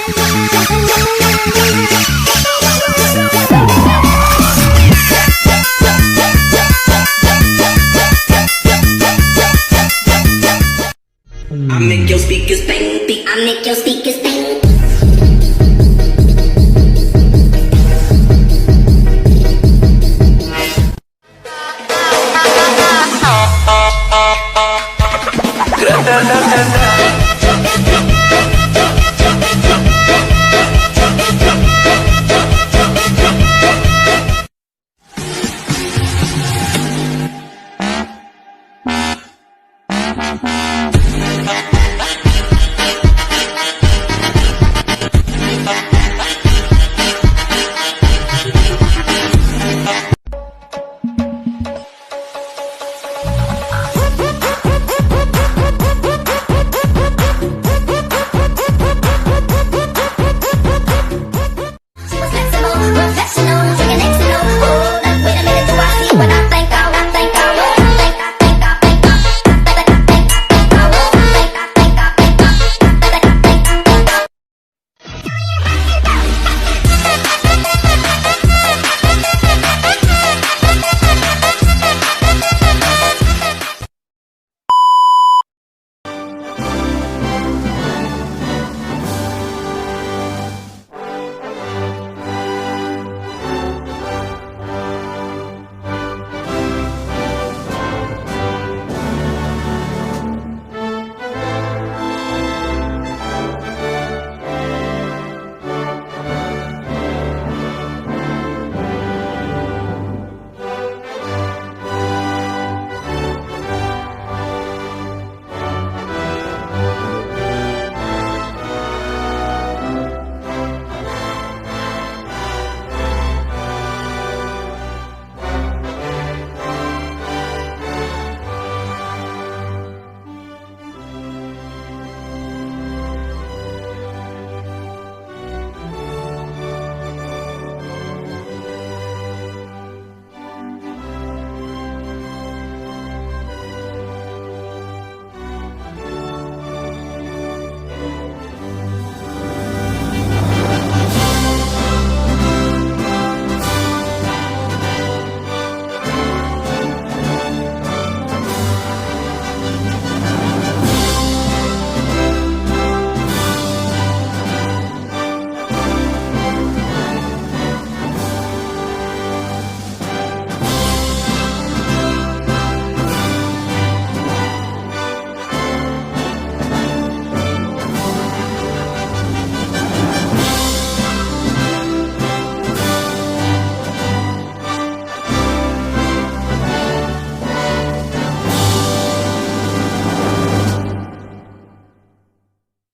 I make your speakers bang, I make your speakers bang.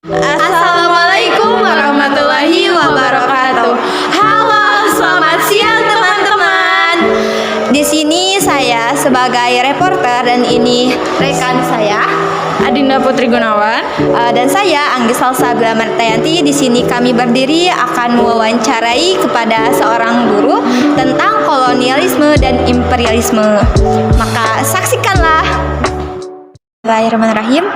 Assalamualaikum warahmatullahi wabarakatuh. Halo, selamat siang teman-teman. Di sini saya sebagai reporter dan ini rekan saya Adinda Putri Gunawan dan saya Anggi Salsabila Martayanti. Di sini kami berdiri akan mewawancarai kepada seorang guru tentang kolonialisme dan imperialisme. Maka saksikanlah. Bismillahirrahmanirrahim.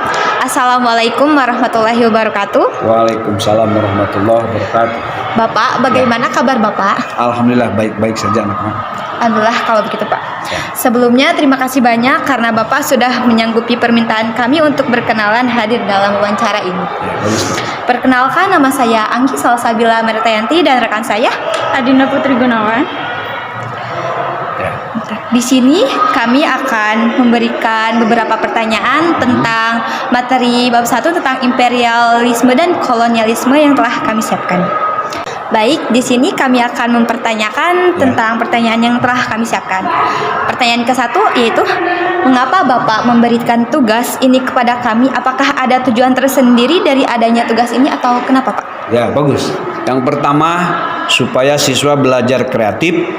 Assalamualaikum warahmatullahi wabarakatuh. Waalaikumsalam warahmatullahi wabarakatuh. Bapak, bagaimana kabar Bapak? Alhamdulillah baik-baik saja anak-anak. Alhamdulillah kalau begitu Pak. Sebelumnya terima kasih banyak karena Bapak sudah menyanggupi permintaan kami untuk berkenalan hadir dalam wawancara ini. Ya, bagus. Perkenalkan, nama saya Anggi Salsabila Martayanti dan rekan saya Adinda Putri Gunawan. Di sini kami akan memberikan beberapa pertanyaan tentang materi bab 1 tentang imperialisme dan kolonialisme yang telah kami siapkan. Baik, di sini kami akan mempertanyakan tentang pertanyaan yang telah kami siapkan. Pertanyaan ke-1 yaitu, mengapa Bapak memberikan tugas ini kepada kami? Apakah ada tujuan tersendiri dari adanya tugas ini atau kenapa Pak? Ya, bagus. Yang pertama, supaya siswa belajar kreatif.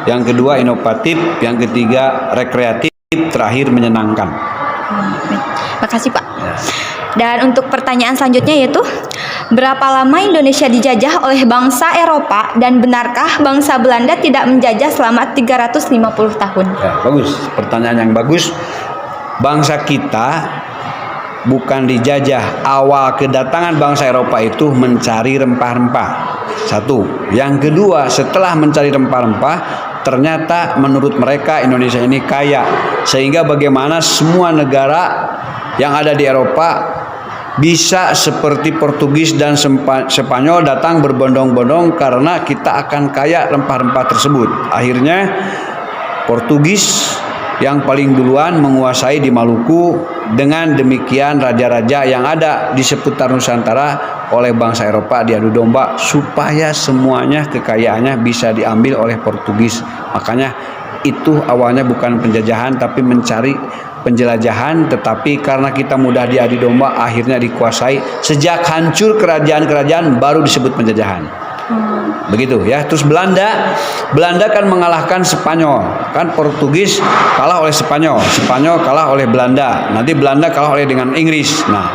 Yang kedua, inovatif. Yang ketiga, rekreatif. Terakhir, menyenangkan. Makasih Pak. Dan untuk pertanyaan selanjutnya yaitu, berapa lama Indonesia dijajah oleh bangsa Eropa dan benarkah bangsa Belanda tidak menjajah selama 350 tahun? Ya, bagus. Pertanyaan yang bagus. Bangsa kita bukan dijajah. Awal kedatangan bangsa Eropa itu mencari rempah-rempah. Satu. Yang kedua, setelah mencari rempah-rempah, ternyata menurut mereka Indonesia ini kaya. Sehingga bagaimana semua negara yang ada di Eropa bisa seperti Portugis dan Spanyol datang berbondong-bondong karena kita akan kaya rempah-rempah tersebut. Akhirnya Portugis yang paling duluan menguasai di Maluku. Dengan demikian raja-raja yang ada di seputar Nusantara oleh bangsa Eropa diadu domba supaya semuanya kekayaannya bisa diambil oleh Portugis. Makanya itu awalnya bukan penjajahan tapi mencari penjelajahan, tetapi karena kita mudah diadu domba akhirnya dikuasai. Sejak hancur kerajaan-kerajaan baru disebut penjajahan. Begitu ya. Terus Belanda kan mengalahkan Spanyol, kan Portugis kalah oleh Spanyol, Spanyol kalah oleh Belanda, nanti Belanda kalah oleh dengan Inggris. Nah,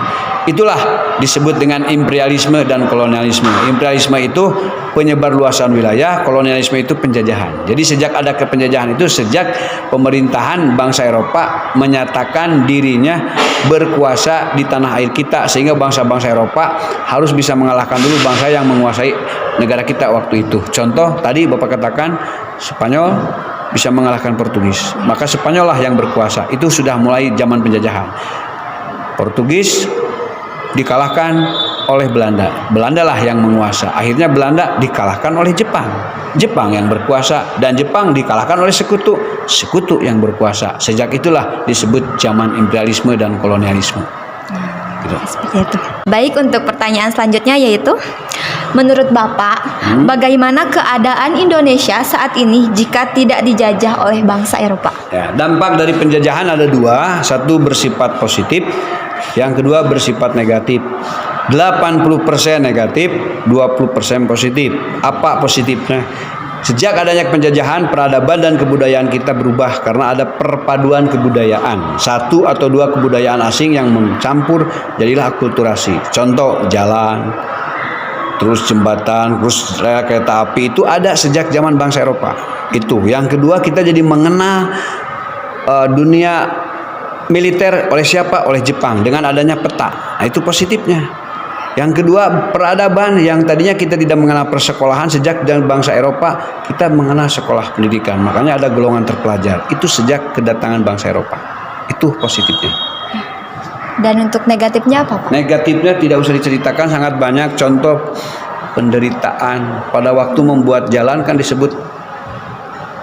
itulah disebut dengan imperialisme dan kolonialisme. Imperialisme itu penyebar luasan wilayah, kolonialisme itu penjajahan. Jadi sejak ada kepenjajahan itu, sejak pemerintahan bangsa Eropa menyatakan dirinya berkuasa di tanah air kita, sehingga bangsa-bangsa Eropa harus bisa mengalahkan dulu bangsa yang menguasai negara kita waktu itu. Contoh tadi Bapak katakan Spanyol bisa mengalahkan Portugis, maka Spanyol lah yang berkuasa. Itu sudah mulai zaman penjajahan. Portugis dikalahkan oleh Belanda. Belanda lah yang menguasa. Akhirnya Belanda dikalahkan oleh Jepang. Jepang yang berkuasa dan Jepang dikalahkan oleh sekutu. Sekutu yang berkuasa. Sejak itulah disebut zaman imperialisme dan kolonialisme. Gitu. Seperti itu. Baik, untuk pertanyaan selanjutnya yaitu, menurut Bapak, bagaimana keadaan Indonesia saat ini jika tidak dijajah oleh bangsa Eropa? Ya, dampak dari penjajahan ada dua. Satu bersifat positif, yang kedua bersifat negatif. 80% negatif, 20% positif. Apa positifnya? Sejak adanya penjajahan, peradaban dan kebudayaan kita berubah karena ada perpaduan kebudayaan. Satu atau dua kebudayaan asing yang mencampur jadilah akulturasi. Contoh jalan, terus jembatan, terus rel kereta api itu ada sejak zaman bangsa Eropa. Itu. Yang kedua, kita jadi mengenal dunia militer oleh siapa? Oleh Jepang dengan adanya peta. Nah, itu positifnya. Yang kedua, peradaban yang tadinya kita tidak mengenal persekolahan, sejak dari bangsa Eropa kita mengenal sekolah pendidikan. Makanya ada golongan terpelajar. Itu sejak kedatangan bangsa Eropa. Itu positifnya. Dan untuk negatifnya apa, Pak? Negatifnya tidak usah diceritakan, sangat banyak. Contoh penderitaan pada waktu membuat jalan kan disebut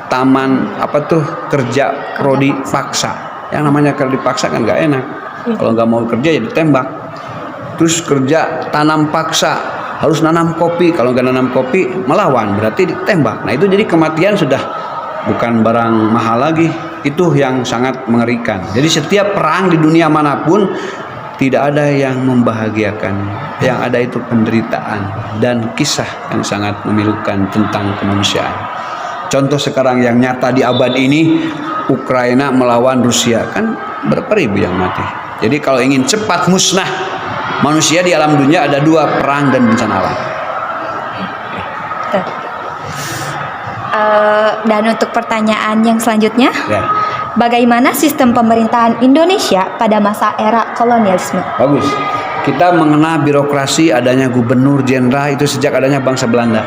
taman kerja prodi paksa. Yang namanya kerja paksa kan nggak enak. Kalau nggak mau kerja ya ditembak. Terus kerja tanam paksa, harus nanam kopi. Kalau nggak nanam kopi melawan, berarti ditembak. Nah, itu jadi kematian sudah bukan barang mahal lagi. Itu yang sangat mengerikan. Jadi setiap perang di dunia manapun tidak ada yang membahagiakan. Yang ada itu penderitaan dan kisah yang sangat memilukan tentang kemanusiaan. Contoh sekarang yang nyata di abad ini, Ukraina melawan Rusia, kan berapa ribu yang mati. Jadi kalau ingin cepat musnah manusia di alam dunia, ada dua, perang dan bencana alam. Dan untuk pertanyaan yang selanjutnya, Ya. bagaimana sistem pemerintahan Indonesia pada masa era kolonialisme? Bagus. Kita mengenal birokrasi, adanya gubernur, jenderal itu sejak adanya bangsa Belanda.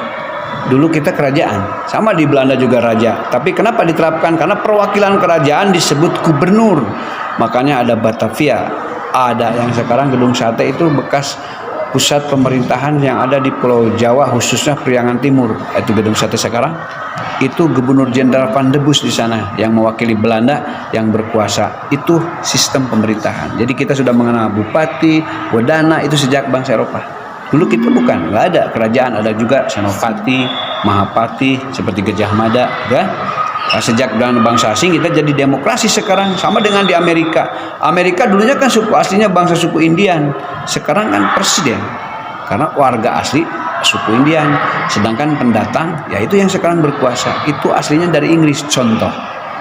Dulu kita kerajaan, sama di Belanda juga raja. Tapi kenapa diterapkan? Karena perwakilan kerajaan disebut gubernur. Makanya ada Batavia, ada yang sekarang Gedung Sate, itu bekas pusat pemerintahan yang ada di Pulau Jawa, khususnya Priangan Timur. Itu Gedung Sate sekarang. Itu Gubernur Jenderal Van de Bus di sana yang mewakili Belanda yang berkuasa. Itu sistem pemerintahan. Jadi kita sudah mengenal bupati, wedana itu sejak bangsa Eropa. Dulu kita bukan, nggak ada kerajaan, ada juga senopati, mahapati seperti Gajah Mada, ya. Nah, sejak dengan bangsa asing kita jadi demokrasi sekarang, sama dengan di Amerika. Amerika dulunya kan suku aslinya bangsa suku Indian, sekarang kan presiden karena warga asli suku Indian. Sedangkan pendatang, ya itu yang sekarang berkuasa, itu aslinya dari Inggris. Contoh,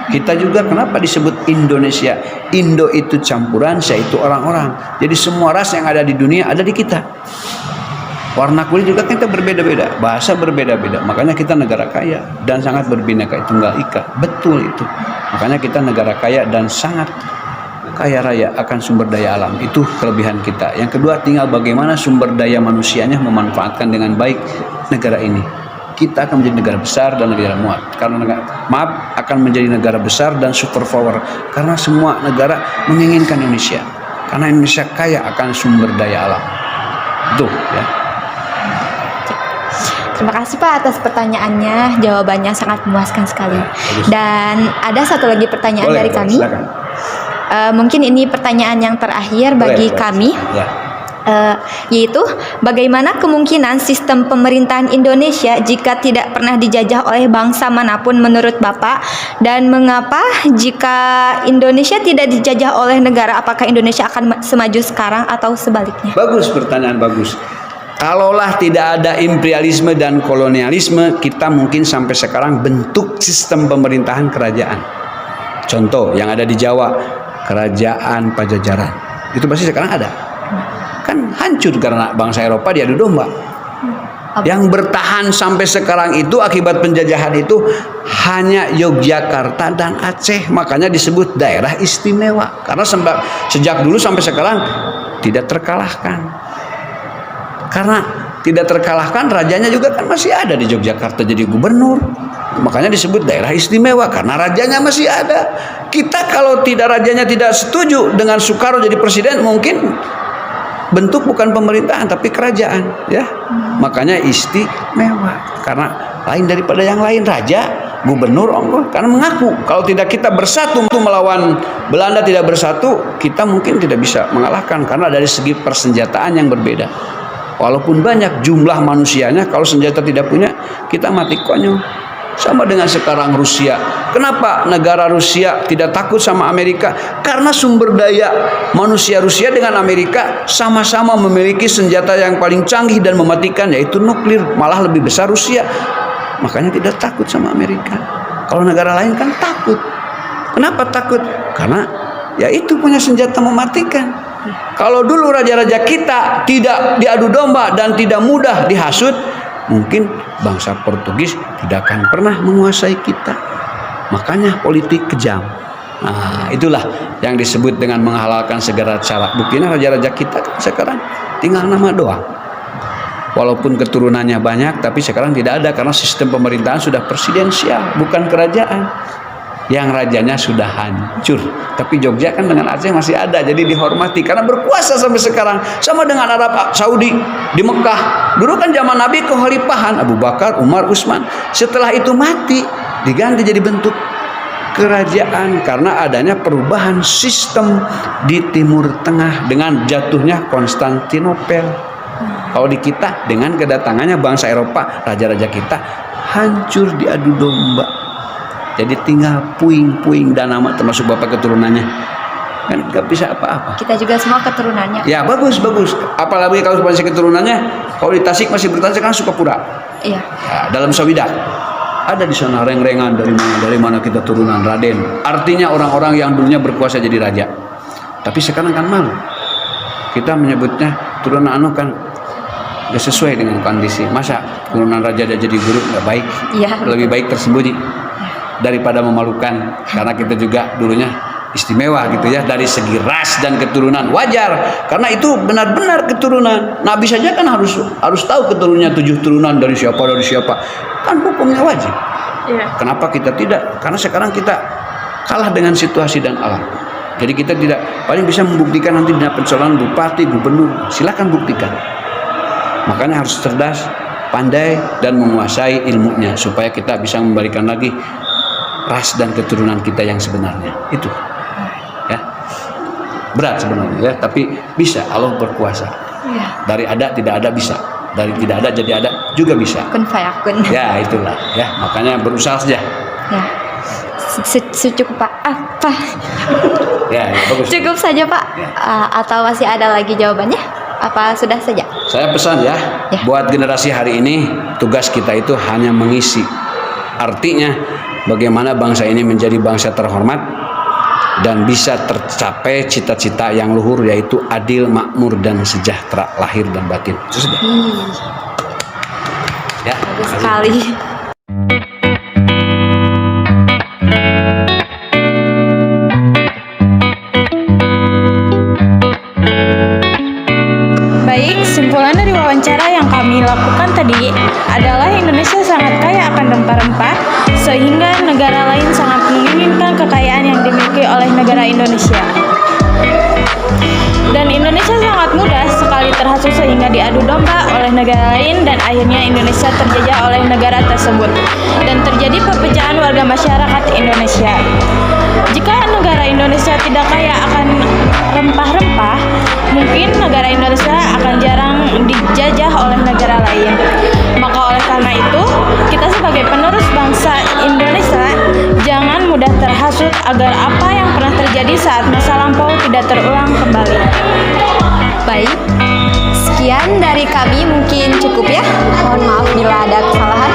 kita juga kenapa disebut Indonesia? Indo itu campuran, saya itu orang-orang. Jadi semua ras yang ada di dunia ada di kita. Warna kulit juga kita berbeda-beda, bahasa berbeda-beda. Makanya kita negara kaya dan sangat berbineka tunggal ika. Betul itu. Makanya kita negara kaya dan sangat kaya raya akan sumber daya alam. Itu kelebihan kita. Yang kedua, tinggal bagaimana sumber daya manusianya memanfaatkan dengan baik negara ini. Kita akan menjadi negara besar dan negara muat. Akan menjadi negara besar dan superpower. Karena semua negara menginginkan Indonesia. Karena Indonesia kaya akan sumber daya alam. Itu ya. Terima kasih Pak atas pertanyaannya, jawabannya sangat memuaskan sekali. Dan ada satu lagi pertanyaan Boleh, dari kami. silakan. Mungkin ini pertanyaan yang terakhir bagi Boleh. kami, Ya. yaitu bagaimana kemungkinan sistem pemerintahan Indonesia jika tidak pernah dijajah oleh bangsa manapun menurut Bapak, dan mengapa jika Indonesia tidak dijajah oleh negara, apakah Indonesia akan semaju sekarang atau sebaliknya? Bagus, pertanyaan bagus. Kalaulah tidak ada imperialisme dan kolonialisme, kita mungkin sampai sekarang bentuk sistem pemerintahan kerajaan. Contoh yang ada di Jawa, kerajaan Pajajaran. Itu pasti sekarang ada. Kan hancur karena bangsa Eropa diadu domba. Yang bertahan sampai sekarang itu akibat penjajahan itu hanya Yogyakarta dan Aceh. Makanya disebut daerah istimewa. Karena sejak dulu sampai sekarang tidak terkalahkan. Karena tidak terkalahkan, rajanya juga kan masih ada di Yogyakarta jadi gubernur. Makanya disebut daerah istimewa karena rajanya masih ada. Kita kalau rajanya tidak setuju dengan Soekarno jadi presiden, mungkin bentuk bukan pemerintahan tapi kerajaan, ya. Makanya istimewa karena lain daripada yang lain. Raja, gubernur, karena mengaku kalau tidak kita bersatu untuk melawan Belanda, tidak bersatu, kita mungkin tidak bisa mengalahkan karena dari segi persenjataan yang berbeda. Walaupun banyak jumlah manusianya, kalau senjata tidak punya, kita mati konyol. Sama dengan sekarang Rusia. Kenapa negara Rusia tidak takut sama Amerika? Karena sumber daya manusia Rusia dengan Amerika sama-sama memiliki senjata yang paling canggih dan mematikan, yaitu nuklir. Malah lebih besar Rusia. Makanya tidak takut sama Amerika. Kalau negara lain kan takut. Kenapa takut? Karena ya itu punya senjata mematikan. Kalau dulu raja-raja kita tidak diadu domba dan tidak mudah dihasut, mungkin bangsa Portugis tidak akan pernah menguasai kita. Makanya politik kejam. Nah, itulah yang disebut dengan menghalalkan segala cara. Buktinya raja-raja kita sekarang tinggal nama doang. Walaupun keturunannya banyak, tapi sekarang tidak ada karena sistem pemerintahan sudah presidensial, bukan kerajaan. Yang rajanya sudah hancur. Tapi Jogja kan dengan Aceh masih ada, jadi dihormati karena berkuasa sampai sekarang. Sama dengan Arab Saudi di Mekah. Dulu kan zaman Nabi kekhalifahan Abu Bakar, Umar, Utsman. Setelah itu mati, diganti jadi bentuk kerajaan karena adanya perubahan sistem di Timur Tengah dengan jatuhnya Konstantinopel. Kalau di kita dengan kedatangannya bangsa Eropa, raja-raja kita hancur diadu domba. Jadi tinggal puing-puing dan nama termasuk bapak keturunannya. Kan nggak bisa apa-apa. Kita juga semua keturunannya. Ya bagus. Apalagi kalau masih keturunannya, kalau di Tasik masih bertahan sekarang Sukapura. Iya. Ya, dalam Sawidah ada di sana reng-rengan dari mana kita turunan Raden. Artinya orang-orang yang dulunya berkuasa jadi raja. Tapi sekarang kan malu. Kita menyebutnya turunan anu kan gak sesuai dengan kondisi. Masa turunan raja dan jadi guru nggak baik? Iya. Lebih baik tersembunyi daripada memalukan, karena kita juga dulunya istimewa gitu ya dari segi ras dan keturunan. Wajar karena itu benar-benar keturunan. Nabi saja kan harus tahu keturunannya 7 turunan dari siapa kan hukumnya wajib. Kenapa kita tidak? Karena sekarang kita kalah dengan situasi dan alam. Jadi kita tidak paling bisa membuktikan nanti dengan pencalonan bupati, gubernur. Silakan buktikan. Makanya harus cerdas, pandai dan menguasai ilmunya supaya kita bisa membalikan lagi ras dan keturunan kita yang sebenarnya. Itu ya berat sebenarnya ya, tapi bisa. Allah berkuasa. Dari ada tidak ada bisa, dari tidak ada jadi ada juga bisa. Kun fayakun. Ya itulah ya, makanya berusaha saja Ya. Cukup Pak. Apa? ya bagus. Cukup saja Pak. Atau masih ada lagi jawabannya? Apa sudah saja? Saya pesan ya, buat generasi hari ini tugas kita itu hanya mengisi. Artinya bagaimana bangsa ini menjadi bangsa terhormat dan bisa tercapai cita-cita yang luhur, yaitu adil, makmur dan sejahtera lahir dan batin. Itu sudah. Ya, bagus sekali. Indonesia. Dan Indonesia sangat mudah sekali terhasut sehingga diadu domba oleh negara lain dan akhirnya Indonesia terjajah oleh negara tersebut dan terjadi perpecahan warga masyarakat Indonesia. Jika negara Indonesia tidak kaya akan rempah-rempah, mungkin negara Indonesia akan jarang dijajah oleh negara lain. Maka oleh karena itu, kita sebagai penerus bangsa Indonesia jangan mudah terhasut agar apa yang pernah terjadi saat masa lampau tidak terulang kembali. Baik, sekian dari kami, mungkin cukup ya. Mohon maaf bila ada kesalahan.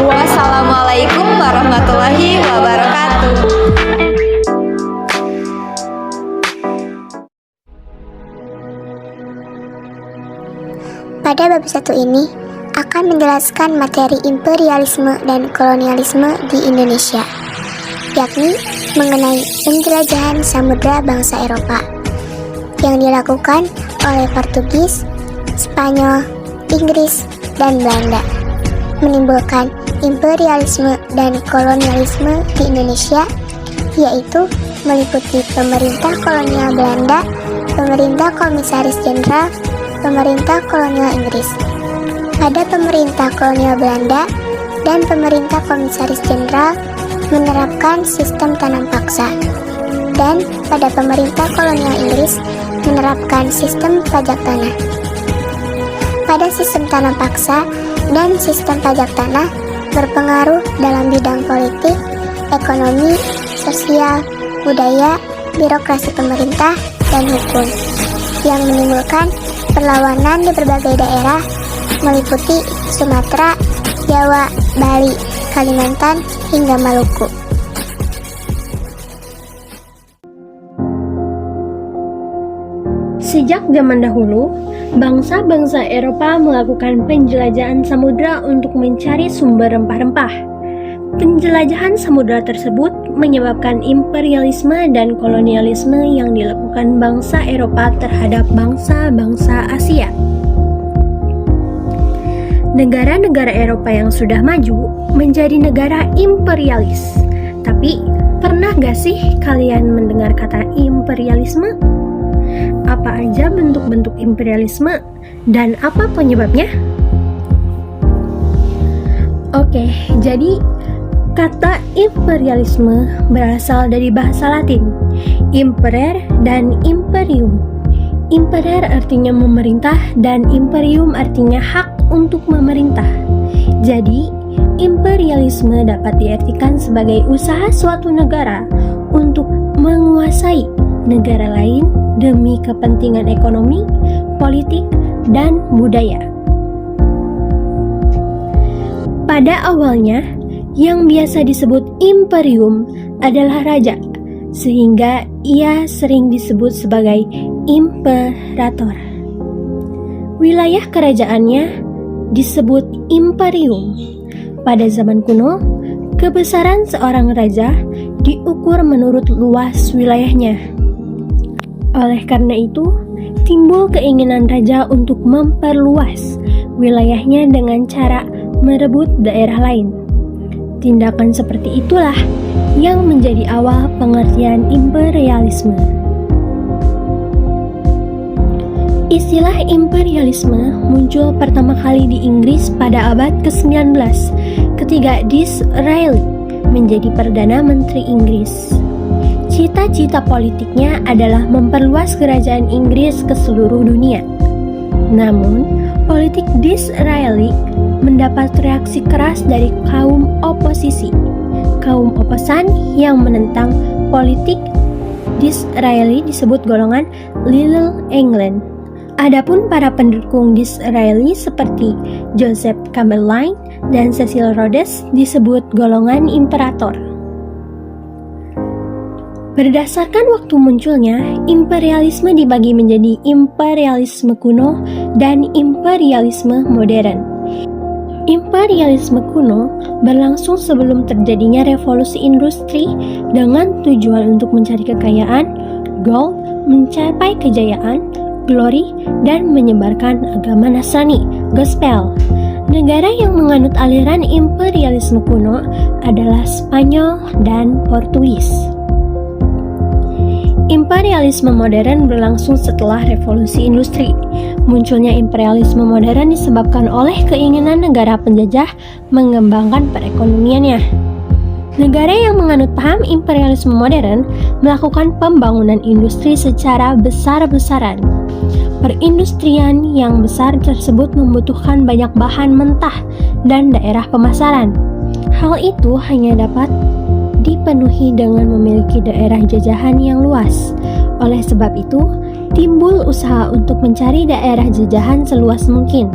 Wassalamualaikum warahmatullahi wabarakatuh. Pada bab 1 ini akan menjelaskan materi imperialisme dan kolonialisme di Indonesia, yakni mengenai penjelajahan samudra bangsa Eropa yang dilakukan oleh Portugis, Spanyol, Inggris, dan Belanda, menimbulkan imperialisme dan kolonialisme di Indonesia, yaitu meliputi pemerintah kolonial Belanda, pemerintah komisaris jenderal, pemerintah kolonial Inggris. Pada pemerintah kolonial Belanda dan pemerintah komisaris jenderal menerapkan sistem tanam paksa, dan pada pemerintah kolonial Inggris menerapkan sistem pajak tanah. Pada sistem tanam paksa dan sistem pajak tanah berpengaruh dalam bidang politik, ekonomi, sosial, budaya, birokrasi pemerintah, dan hukum, yang menimbulkan perlawanan di berbagai daerah meliputi Sumatera, Jawa, Bali, Kalimantan, hingga Maluku. Sejak zaman dahulu, bangsa-bangsa Eropa melakukan penjelajahan samudra untuk mencari sumber rempah-rempah. Penjelajahan samudra tersebut menyebabkan imperialisme dan kolonialisme yang dilakukan bangsa Eropa terhadap bangsa-bangsa Asia. Negara-negara Eropa yang sudah maju menjadi negara imperialis. Tapi, pernah gak sih kalian mendengar kata imperialisme? Apa aja bentuk-bentuk imperialisme dan apa penyebabnya? Oke, jadi kata imperialisme berasal dari bahasa Latin, imperare dan imperium. Imperare artinya memerintah dan imperium artinya hak untuk memerintah. Jadi, imperialisme dapat diartikan sebagai usaha suatu negara untuk menguasai negara lain demi kepentingan ekonomi, politik, dan budaya. Pada awalnya, yang biasa disebut imperium adalah raja, sehingga ia sering disebut sebagai imperator. Wilayah kerajaannya disebut imperium. Pada zaman kuno, kebesaran seorang raja diukur menurut luas wilayahnya. Oleh karena itu, timbul keinginan raja untuk memperluas wilayahnya dengan cara merebut daerah lain. Tindakan seperti itulah yang menjadi awal pengertian imperialisme. Istilah imperialisme muncul pertama kali di Inggris pada abad ke-19 ketika Disraeli menjadi Perdana Menteri Inggris. Cita-cita politiknya adalah memperluas kerajaan Inggris ke seluruh dunia. Namun, politik Disraeli mendapat reaksi keras dari kaum oposisi. Kaum oposan yang menentang politik Disraeli disebut golongan Little England. Adapun para pendukung Disraeli seperti Joseph Chamberlain dan Cecil Rhodes disebut golongan imperator. Berdasarkan waktu munculnya, imperialisme dibagi menjadi imperialisme kuno dan imperialisme modern. Imperialisme kuno berlangsung sebelum terjadinya revolusi industri dengan tujuan untuk mencari kekayaan, gold, mencapai kejayaan, glory, dan menyebarkan agama Nasrani, gospel. Negara yang menganut aliran imperialisme kuno adalah Spanyol dan Portugis. Imperialisme modern berlangsung setelah revolusi industri. Munculnya imperialisme modern disebabkan oleh keinginan negara penjajah mengembangkan perekonomiannya. Negara yang menganut paham imperialisme modern melakukan pembangunan industri secara besar-besaran. Perindustrian yang besar tersebut membutuhkan banyak bahan mentah dan daerah pemasaran. Hal itu hanya dapat dipenuhi dengan memiliki daerah jajahan yang luas. Oleh sebab itu, timbul usaha untuk mencari daerah jajahan seluas mungkin.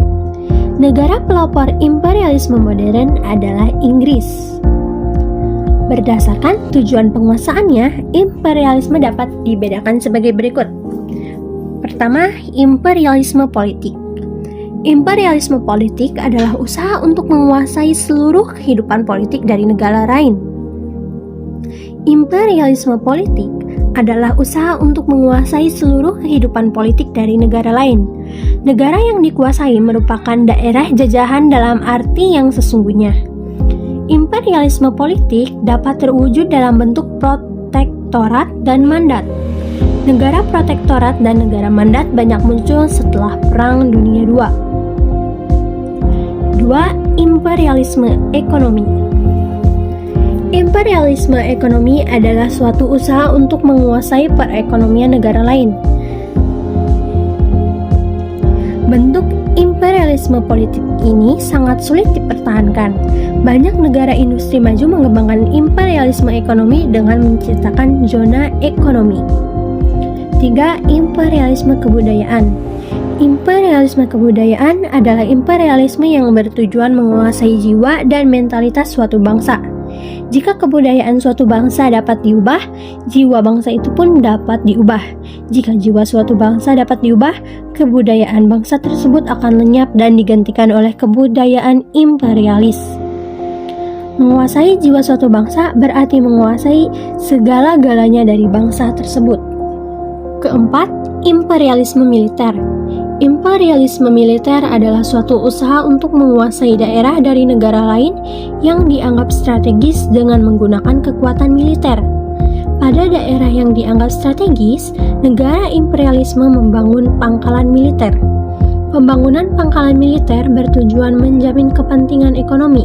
Negara pelopor imperialisme modern adalah Inggris. Berdasarkan tujuan penguasaannya, imperialisme dapat dibedakan sebagai berikut. Pertama, imperialisme politik. Imperialisme politik adalah usaha untuk menguasai seluruh kehidupan politik dari negara lain. Imperialisme politik adalah usaha untuk menguasai seluruh kehidupan politik dari negara lain. Negara yang dikuasai merupakan daerah jajahan dalam arti yang sesungguhnya. Imperialisme politik dapat terwujud dalam bentuk protektorat dan mandat. Negara protektorat dan negara mandat banyak muncul setelah Perang Dunia II. 2. Imperialisme ekonomi. Imperialisme ekonomi adalah suatu usaha untuk menguasai perekonomian negara lain. Bentuk imperialisme politik ini sangat sulit dipertahankan. Banyak negara industri maju mengembangkan imperialisme ekonomi dengan menciptakan zona ekonomi. 3. Imperialisme kebudayaan. Imperialisme kebudayaan adalah imperialisme yang bertujuan menguasai jiwa dan mentalitas suatu bangsa. Jika kebudayaan suatu bangsa dapat diubah, jiwa bangsa itu pun dapat diubah. Jika jiwa suatu bangsa dapat diubah, kebudayaan bangsa tersebut akan lenyap dan digantikan oleh kebudayaan imperialis. Menguasai jiwa suatu bangsa berarti menguasai segala-galanya dari bangsa tersebut. Keempat, imperialisme militer. Imperialisme militer adalah suatu usaha untuk menguasai daerah dari negara lain yang dianggap strategis dengan menggunakan kekuatan militer. Pada daerah yang dianggap strategis, negara imperialisme membangun pangkalan militer. Pembangunan pangkalan militer bertujuan menjamin kepentingan ekonomi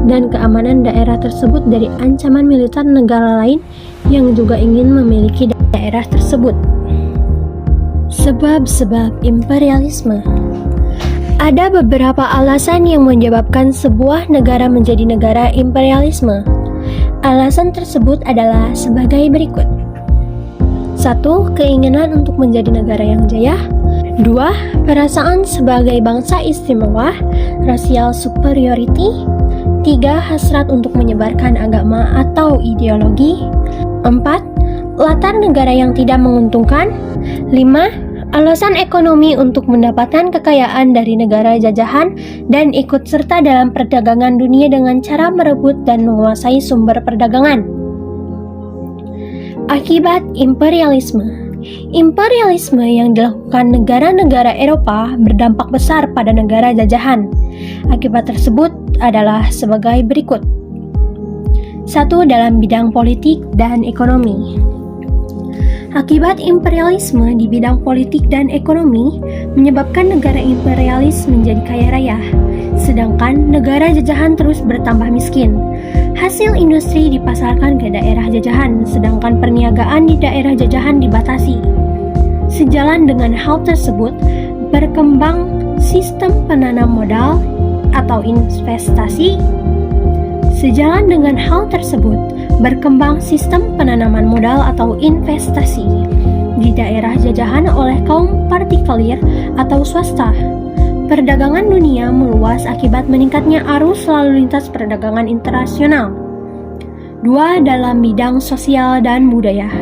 dan keamanan daerah tersebut dari ancaman militer negara lain yang juga ingin memiliki daerah tersebut. Sebab-sebab imperialisme. Ada beberapa alasan yang menyebabkan sebuah negara menjadi negara imperialisme. Alasan tersebut adalah sebagai berikut. 1. Keinginan untuk menjadi negara yang jaya. 2. Perasaan sebagai bangsa istimewa, racial superiority. 3. Hasrat untuk menyebarkan agama atau ideologi. 4. Latar negara yang tidak menguntungkan. 5. Alasan ekonomi untuk mendapatkan kekayaan dari negara jajahan dan ikut serta dalam perdagangan dunia dengan cara merebut dan menguasai sumber perdagangan. Akibat imperialisme. Imperialisme yang dilakukan negara-negara Eropa berdampak besar pada negara jajahan. Akibat tersebut adalah sebagai berikut. 1. Dalam bidang politik dan ekonomi. Akibat imperialisme di bidang politik dan ekonomi menyebabkan negara imperialis menjadi kaya raya, sedangkan negara jajahan terus bertambah miskin. Hasil industri dipasarkan ke daerah jajahan, sedangkan perniagaan di daerah jajahan dibatasi. Sejalan dengan hal tersebut, berkembang sistem penanam modal atau investasi. Sejalan dengan hal tersebut, berkembang sistem penanaman modal atau investasi di daerah jajahan oleh kaum partikulir atau swasta. Perdagangan dunia meluas akibat meningkatnya arus lalu lintas perdagangan internasional. 2. Dalam bidang sosial dan budaya.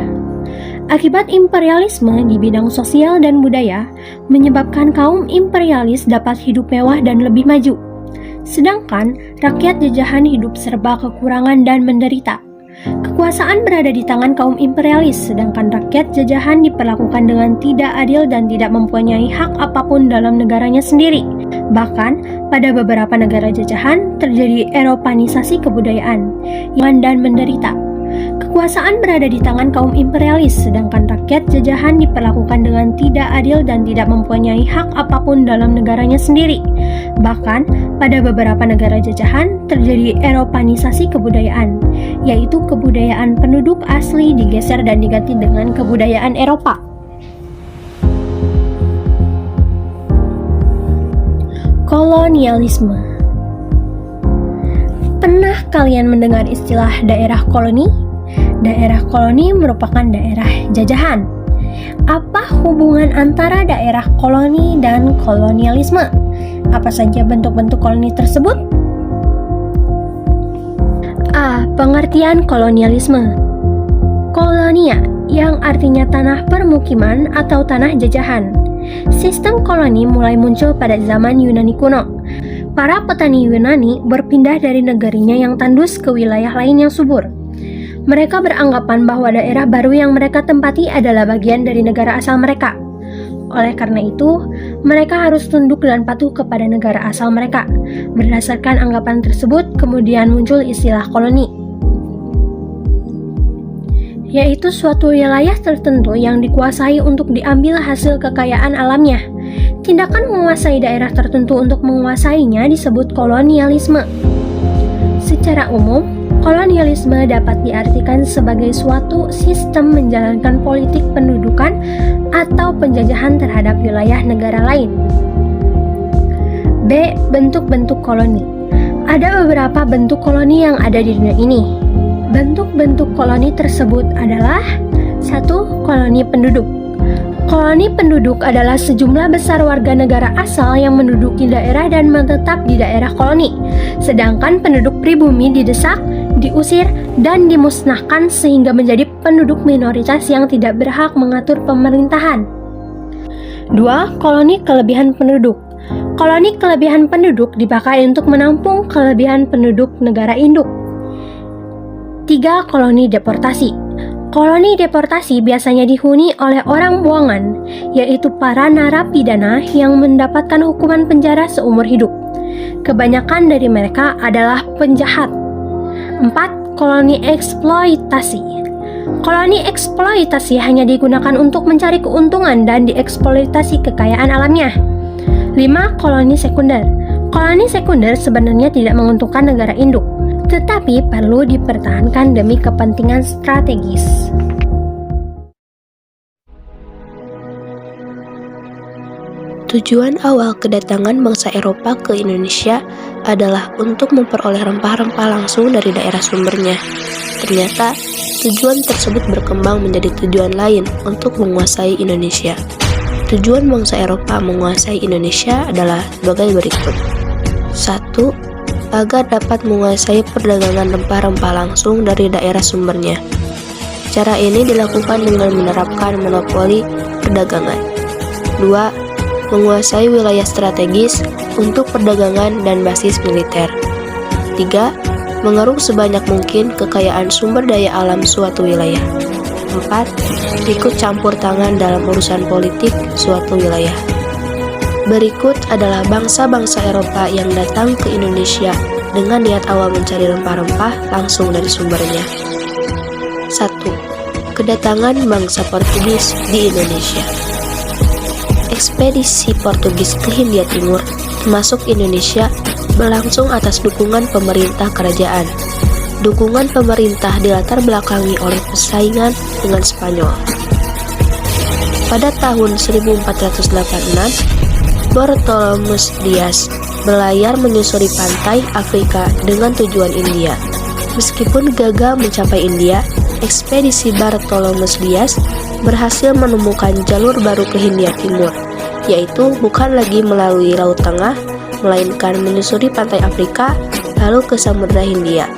Akibat imperialisme di bidang sosial dan budaya menyebabkan kaum imperialis dapat hidup mewah dan lebih maju. Sedangkan rakyat jajahan hidup serba kekurangan dan menderita. Kekuasaan berada di tangan kaum imperialis, sedangkan rakyat jajahan diperlakukan dengan tidak adil dan tidak mempunyai hak apapun dalam negaranya sendiri. Bahkan, pada beberapa negara jajahan terjadi eropanisasi kebudayaan dan menderita. Kekuasaan berada di tangan kaum imperialis, sedangkan rakyat jajahan diperlakukan dengan tidak adil dan tidak mempunyai hak apapun dalam negaranya sendiri. Bahkan, pada beberapa negara jajahan terjadi eropanisasi kebudayaan, yaitu kebudayaan penduduk asli digeser dan diganti dengan kebudayaan Eropa. Kolonialisme. Pernah kalian mendengar istilah daerah koloni? Daerah koloni merupakan daerah jajahan. Apa hubungan antara daerah koloni dan kolonialisme? Apa saja bentuk-bentuk koloni tersebut? A. Pengertian kolonialisme. Kolonia, yang artinya tanah permukiman atau tanah jajahan. Sistem koloni mulai muncul pada zaman Yunani kuno. Para petani Yunani berpindah dari negerinya yang tandus ke wilayah lain yang subur. Mereka beranggapan bahwa daerah baru yang mereka tempati adalah bagian dari negara asal mereka. Oleh karena itu, mereka harus tunduk dan patuh kepada negara asal mereka. Berdasarkan anggapan tersebut, kemudian muncul istilah koloni, yaitu suatu wilayah tertentu yang dikuasai untuk diambil hasil kekayaan alamnya. Tindakan menguasai daerah tertentu untuk menguasainya disebut kolonialisme. Secara umum, kolonialisme dapat diartikan sebagai suatu sistem menjalankan politik pendudukan atau penjajahan terhadap wilayah negara lain. B. Bentuk-bentuk koloni. Ada beberapa bentuk koloni yang ada di dunia ini. Bentuk-bentuk koloni tersebut adalah 1. Koloni penduduk. Koloni penduduk adalah sejumlah besar warga negara asal yang menduduki daerah dan menetap di daerah koloni. Sedangkan penduduk pribumi didesak, diusir, dan dimusnahkan sehingga menjadi penduduk minoritas yang tidak berhak mengatur pemerintahan. 2. Koloni kelebihan penduduk. Koloni kelebihan penduduk dipakai untuk menampung kelebihan penduduk negara induk. 3. Koloni deportasi. Koloni deportasi biasanya dihuni oleh orang buangan, yaitu para narapidana yang mendapatkan hukuman penjara seumur hidup. Kebanyakan dari mereka adalah penjahat. 4. Koloni eksploitasi. Koloni eksploitasi hanya digunakan untuk mencari keuntungan dan dieksploitasi kekayaan alamnya. 5. Koloni sekunder. Koloni sekunder sebenarnya tidak menguntungkan negara induk, tetapi perlu dipertahankan demi kepentingan strategis. Tujuan awal kedatangan bangsa Eropa ke Indonesia adalah untuk memperoleh rempah-rempah langsung dari daerah sumbernya. Ternyata, tujuan tersebut berkembang menjadi tujuan lain untuk menguasai Indonesia. Tujuan bangsa Eropa menguasai Indonesia adalah sebagai berikut. 1. Agar dapat menguasai perdagangan rempah-rempah langsung dari daerah sumbernya. Cara ini dilakukan dengan menerapkan monopoli perdagangan. 2. Menguasai wilayah strategis untuk perdagangan dan basis militer. 3. Mengeruk sebanyak mungkin kekayaan sumber daya alam suatu wilayah. 4. Ikut campur tangan dalam urusan politik suatu wilayah. Berikut adalah bangsa-bangsa Eropa yang datang ke Indonesia dengan niat awal mencari rempah-rempah langsung dari sumbernya. 1. Kedatangan bangsa Portugis di Indonesia. Ekspedisi Portugis ke Hindia Timur, termasuk Indonesia, berlangsung atas dukungan pemerintah kerajaan. Dukungan pemerintah dilatar belakangi oleh persaingan dengan Spanyol. Pada tahun 1486, Bartolomeus Dias berlayar menyusuri pantai Afrika dengan tujuan India. Meskipun gagal mencapai India, ekspedisi Bartolomeus Dias berhasil menemukan jalur baru ke Hindia Timur, yaitu bukan lagi melalui Laut Tengah, melainkan menyusuri pantai Afrika lalu ke Samudra Hindia.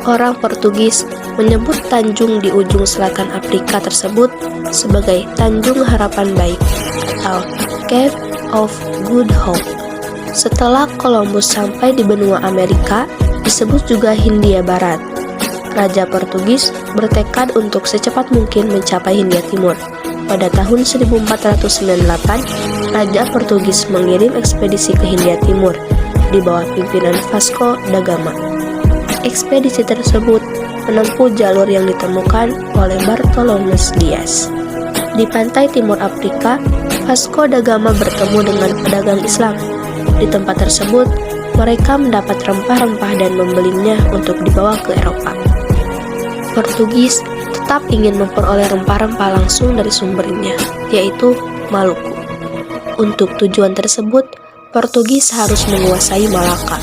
Orang Portugis menyebut tanjung di ujung selatan Afrika tersebut sebagai Tanjung Harapan Baik atau Cape of Good Hope. Setelah Columbus sampai di benua Amerika, disebut juga Hindia Barat. Raja Portugis bertekad untuk secepat mungkin mencapai Hindia Timur. Pada tahun 1498, Raja Portugis mengirim ekspedisi ke Hindia Timur di bawah pimpinan Vasco da Gama. Ekspedisi tersebut menempuh jalur yang ditemukan oleh Bartolomé Dias. Di pantai timur Afrika, Vasco da Gama bertemu dengan pedagang Islam. Di tempat tersebut, mereka mendapat rempah-rempah dan membelinya untuk dibawa ke Eropa. Portugis tetap ingin memperoleh rempah-rempah langsung dari sumbernya, yaitu Maluku. Untuk tujuan tersebut, Portugis harus menguasai Malaka.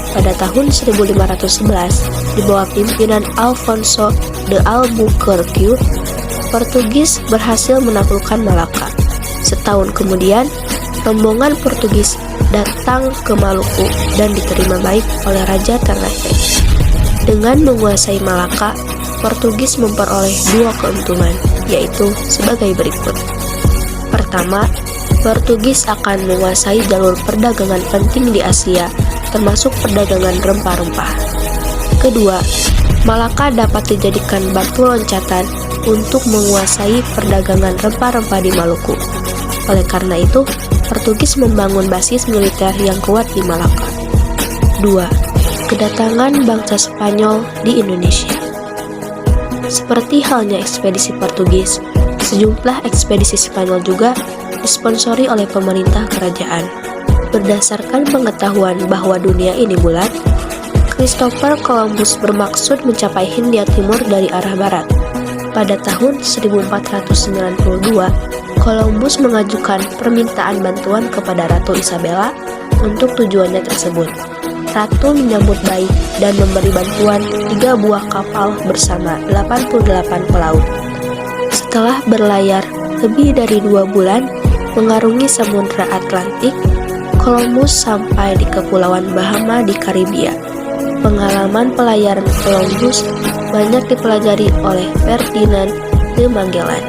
Pada tahun 1511, di bawah pimpinan Alfonso de Albuquerque, Portugis berhasil menaklukkan Malaka. Setahun kemudian, rombongan Portugis datang ke Maluku dan diterima baik oleh Raja Ternate. Dengan menguasai Malaka, Portugis memperoleh dua keuntungan, yaitu sebagai berikut. Pertama, Portugis akan menguasai jalur perdagangan penting di Asia, termasuk perdagangan rempah-rempah. Kedua, Malaka dapat dijadikan batu loncatan untuk menguasai perdagangan rempah-rempah di Maluku. Oleh karena itu, Portugis membangun basis militer yang kuat di Malaka. 2. Kedatangan bangsa Spanyol di Indonesia. Seperti halnya ekspedisi Portugis, sejumlah ekspedisi Spanyol juga disponsori oleh pemerintah kerajaan. Berdasarkan pengetahuan bahwa dunia ini bulat, Christopher Columbus bermaksud mencapai Hindia Timur dari arah barat. Pada tahun 1492, Columbus mengajukan permintaan bantuan kepada Ratu Isabella untuk tujuannya tersebut. Ratu menyambut baik dan memberi bantuan 3 buah kapal bersama 88 pelaut. Setelah berlayar lebih dari 2 bulan mengarungi Samudra Atlantik, Columbus sampai di Kepulauan Bahama di Karibia. Pengalaman pelayaran Columbus banyak dipelajari oleh Ferdinand de Magellan.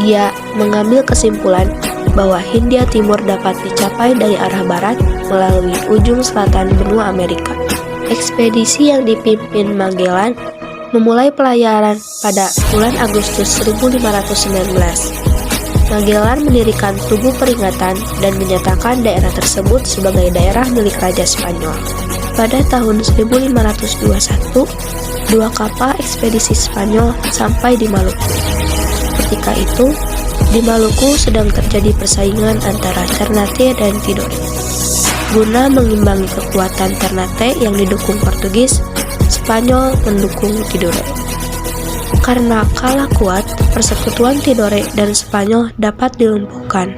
Ia mengambil kesimpulan bahwa Hindia Timur dapat dicapai dari arah barat melalui ujung selatan benua Amerika. Ekspedisi yang dipimpin Magellan memulai pelayaran pada bulan Agustus 1519. Magellan mendirikan tugu peringatan dan menyatakan daerah tersebut sebagai daerah milik Raja Spanyol. Pada tahun 1521, 2 kapal ekspedisi Spanyol sampai di Maluku. Ketika itu, di Maluku sedang terjadi persaingan antara Ternate dan Tidore. Guna mengimbangi kekuatan Ternate yang didukung Portugis, Spanyol mendukung Tidore. Karena kalah kuat, persekutuan Tidore dan Spanyol dapat dilumpuhkan.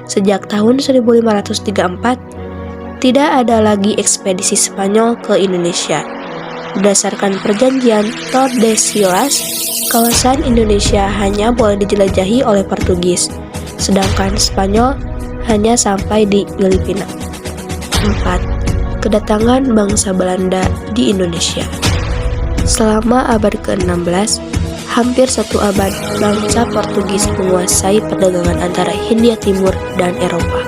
Sejak tahun 1534, tidak ada lagi ekspedisi Spanyol ke Indonesia. Berdasarkan perjanjian Tordesillas, kawasan Indonesia hanya boleh dijelajahi oleh Portugis, sedangkan Spanyol hanya sampai di Filipina. 4. Kedatangan bangsa Belanda di Indonesia. Selama abad ke-16, hampir 1 abad bangsa Portugis menguasai perdagangan antara Hindia Timur dan Eropa.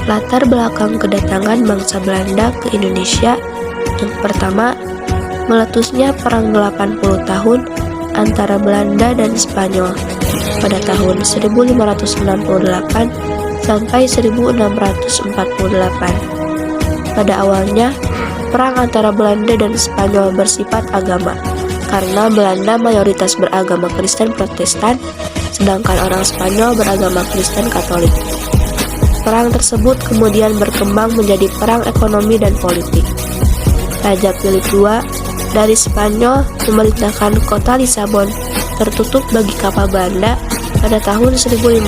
Latar belakang kedatangan bangsa Belanda ke Indonesia yang pertama, meletusnya Perang 80 tahun antara Belanda dan Spanyol pada tahun 1568 sampai 1648. Pada awalnya, perang antara Belanda dan Spanyol bersifat agama, karena Belanda mayoritas beragama Kristen Protestan, sedangkan orang Spanyol beragama Kristen Katolik. Perang tersebut kemudian berkembang menjadi perang ekonomi dan politik. Raja Philip II dari Spanyol memerintahkan kota Lisabon tertutup bagi kapal Belanda pada tahun 1585.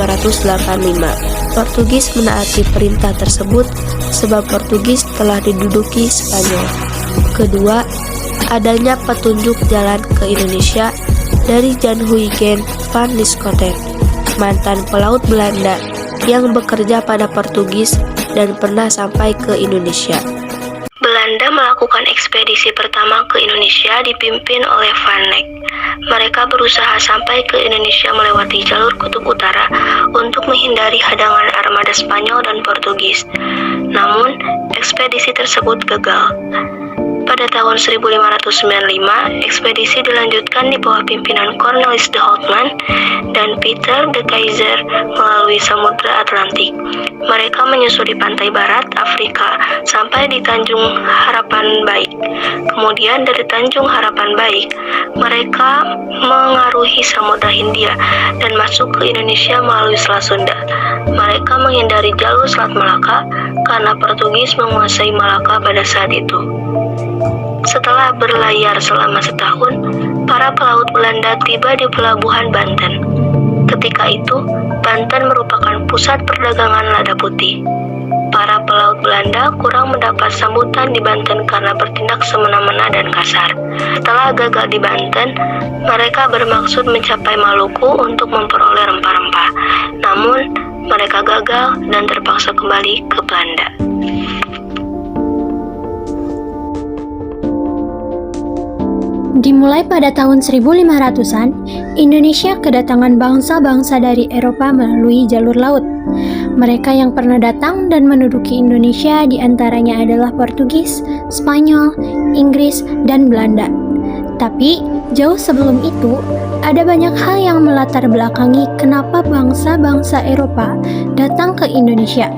Portugis menaati perintah tersebut sebab Portugis telah diduduki Spanyol. Kedua, adanya petunjuk jalan ke Indonesia dari Jan Huygens van Lieshoten, mantan pelaut Belanda yang bekerja pada Portugis dan pernah sampai ke Indonesia. Belanda melakukan ekspedisi pertama ke Indonesia dipimpin oleh Van Eyck. Mereka berusaha sampai ke Indonesia melewati jalur kutub utara untuk menghindari hadangan armada Spanyol dan Portugis. Namun, ekspedisi tersebut gagal. Pada tahun 1595, ekspedisi dilanjutkan di bawah pimpinan Cornelis de Houtman dan Peter de Keyser melalui Samudra Atlantik. Mereka menyusuri pantai barat Afrika sampai di Tanjung Harapan Baik. Kemudian dari Tanjung Harapan Baik, mereka mengaruhi Samudra Hindia dan masuk ke Indonesia melalui Selat Sunda. Mereka menghindari jalur Selat Malaka karena Portugis menguasai Malaka pada saat itu. Setelah berlayar selama setahun, para pelaut Belanda tiba di pelabuhan Banten. Ketika itu, Banten merupakan pusat perdagangan lada putih. Para pelaut Belanda kurang mendapat sambutan di Banten karena bertindak semena-mena dan kasar. Setelah gagal di Banten, mereka bermaksud mencapai Maluku untuk memperoleh rempah-rempah. Namun, mereka gagal dan terpaksa kembali ke Belanda. Dimulai pada tahun 1500-an, Indonesia kedatangan bangsa-bangsa dari Eropa melalui jalur laut. Mereka yang pernah datang dan menduduki Indonesia diantaranya adalah Portugis, Spanyol, Inggris, dan Belanda. Tapi, jauh sebelum itu, ada banyak hal yang melatar belakangi kenapa bangsa-bangsa Eropa datang ke Indonesia.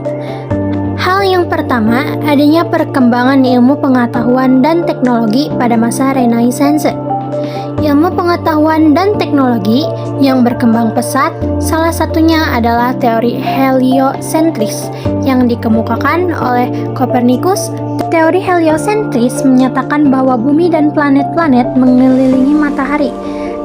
Hal yang pertama, adanya perkembangan ilmu pengetahuan dan teknologi pada masa Renaissance. Ilmu pengetahuan dan teknologi yang berkembang pesat, salah satunya adalah teori heliosentris yang dikemukakan oleh Copernicus. Teori heliosentris menyatakan bahwa bumi dan planet-planet mengelilingi matahari,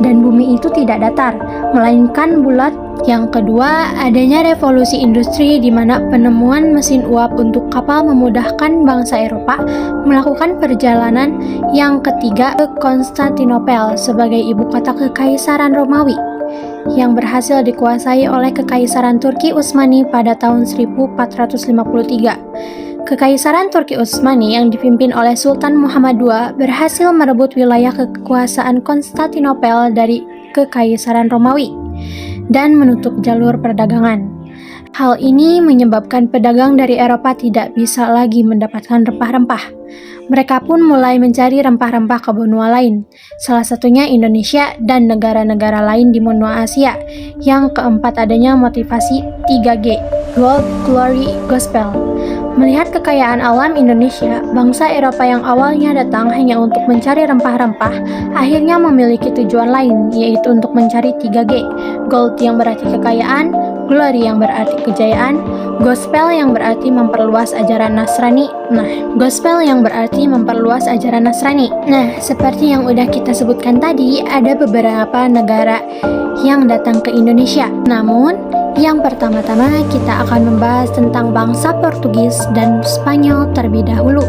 dan bumi itu tidak datar, melainkan bulat. Yang kedua, adanya revolusi industri di mana penemuan mesin uap untuk kapal memudahkan bangsa Eropa melakukan perjalanan. Yang ketiga, ke Konstantinopel sebagai ibu kota Kekaisaran Romawi yang berhasil dikuasai oleh Kekaisaran Turki Utsmani pada tahun 1453. Kekaisaran Turki Utsmani yang dipimpin oleh Sultan Muhammad II berhasil merebut wilayah kekuasaan Konstantinopel dari Kekaisaran Romawi dan menutup jalur perdagangan. Hal ini menyebabkan pedagang dari Eropa tidak bisa lagi mendapatkan rempah-rempah. Mereka pun mulai mencari rempah-rempah ke benua lain, salah satunya Indonesia dan negara-negara lain di benua Asia. Yang keempat, adanya motivasi 3G, Gold, Glory, Gospel. Melihat kekayaan alam Indonesia, bangsa Eropa yang awalnya datang hanya untuk mencari rempah-rempah, akhirnya memiliki tujuan lain, yaitu untuk mencari 3G, Gold yang berarti kekayaan, Glory yang berarti kejayaan, Gospel yang berarti memperluas ajaran Nasrani. Seperti yang udah kita sebutkan tadi, ada beberapa negara yang datang ke Indonesia. Namun, yang pertama-tama kita akan membahas tentang bangsa Portugis dan Spanyol terlebih dahulu.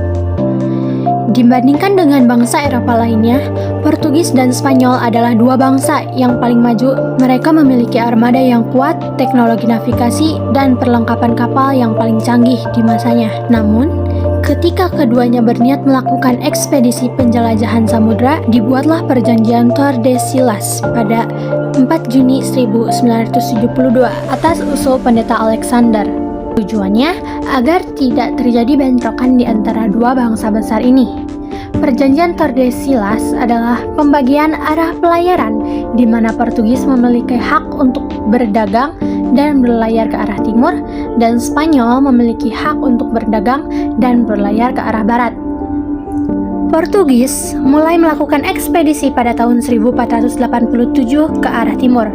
Dibandingkan dengan bangsa Eropa lainnya, Portugis dan Spanyol adalah dua bangsa yang paling maju. Mereka memiliki armada yang kuat, teknologi navigasi, dan perlengkapan kapal yang paling canggih di masanya. Namun, ketika keduanya berniat melakukan ekspedisi penjelajahan samudra, dibuatlah perjanjian Tordesillas pada 4 Juni 1972 atas usul pendeta Alexander. Tujuannya agar tidak terjadi bentrokan di antara dua bangsa besar ini. Perjanjian Tordesillas adalah pembagian arah pelayaran di mana Portugis memiliki hak untuk berdagang dan berlayar ke arah timur, dan Spanyol memiliki hak untuk berdagang dan berlayar ke arah barat. Portugis mulai melakukan ekspedisi pada tahun 1487 ke arah timur.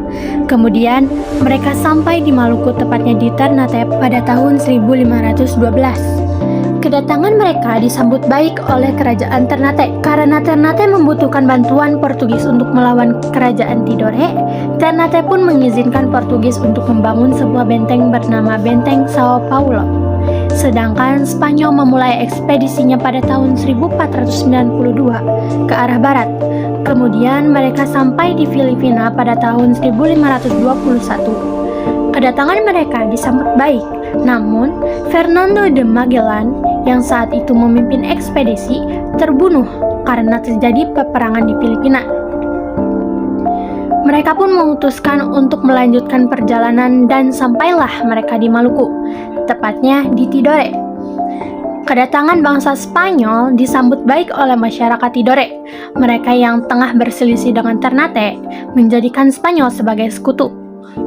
Kemudian, mereka sampai di Maluku, tepatnya di Ternate pada tahun 1512. Kedatangan mereka disambut baik oleh kerajaan Ternate. Karena Ternate membutuhkan bantuan Portugis untuk melawan kerajaan Tidore, Ternate pun mengizinkan Portugis untuk membangun sebuah benteng bernama Benteng Sao Paulo. Sedangkan Spanyol memulai ekspedisinya pada tahun 1492 ke arah barat. Kemudian mereka sampai di Filipina pada tahun 1521. Kedatangan mereka disambut baik, namun Fernando de Magellan yang saat itu memimpin ekspedisi terbunuh karena terjadi peperangan di Filipina. Mereka pun memutuskan untuk melanjutkan perjalanan dan sampailah mereka di Maluku, tepatnya di Tidore. Kedatangan bangsa Spanyol disambut baik oleh masyarakat Tidore. Mereka yang tengah berselisih dengan Ternate menjadikan Spanyol sebagai sekutu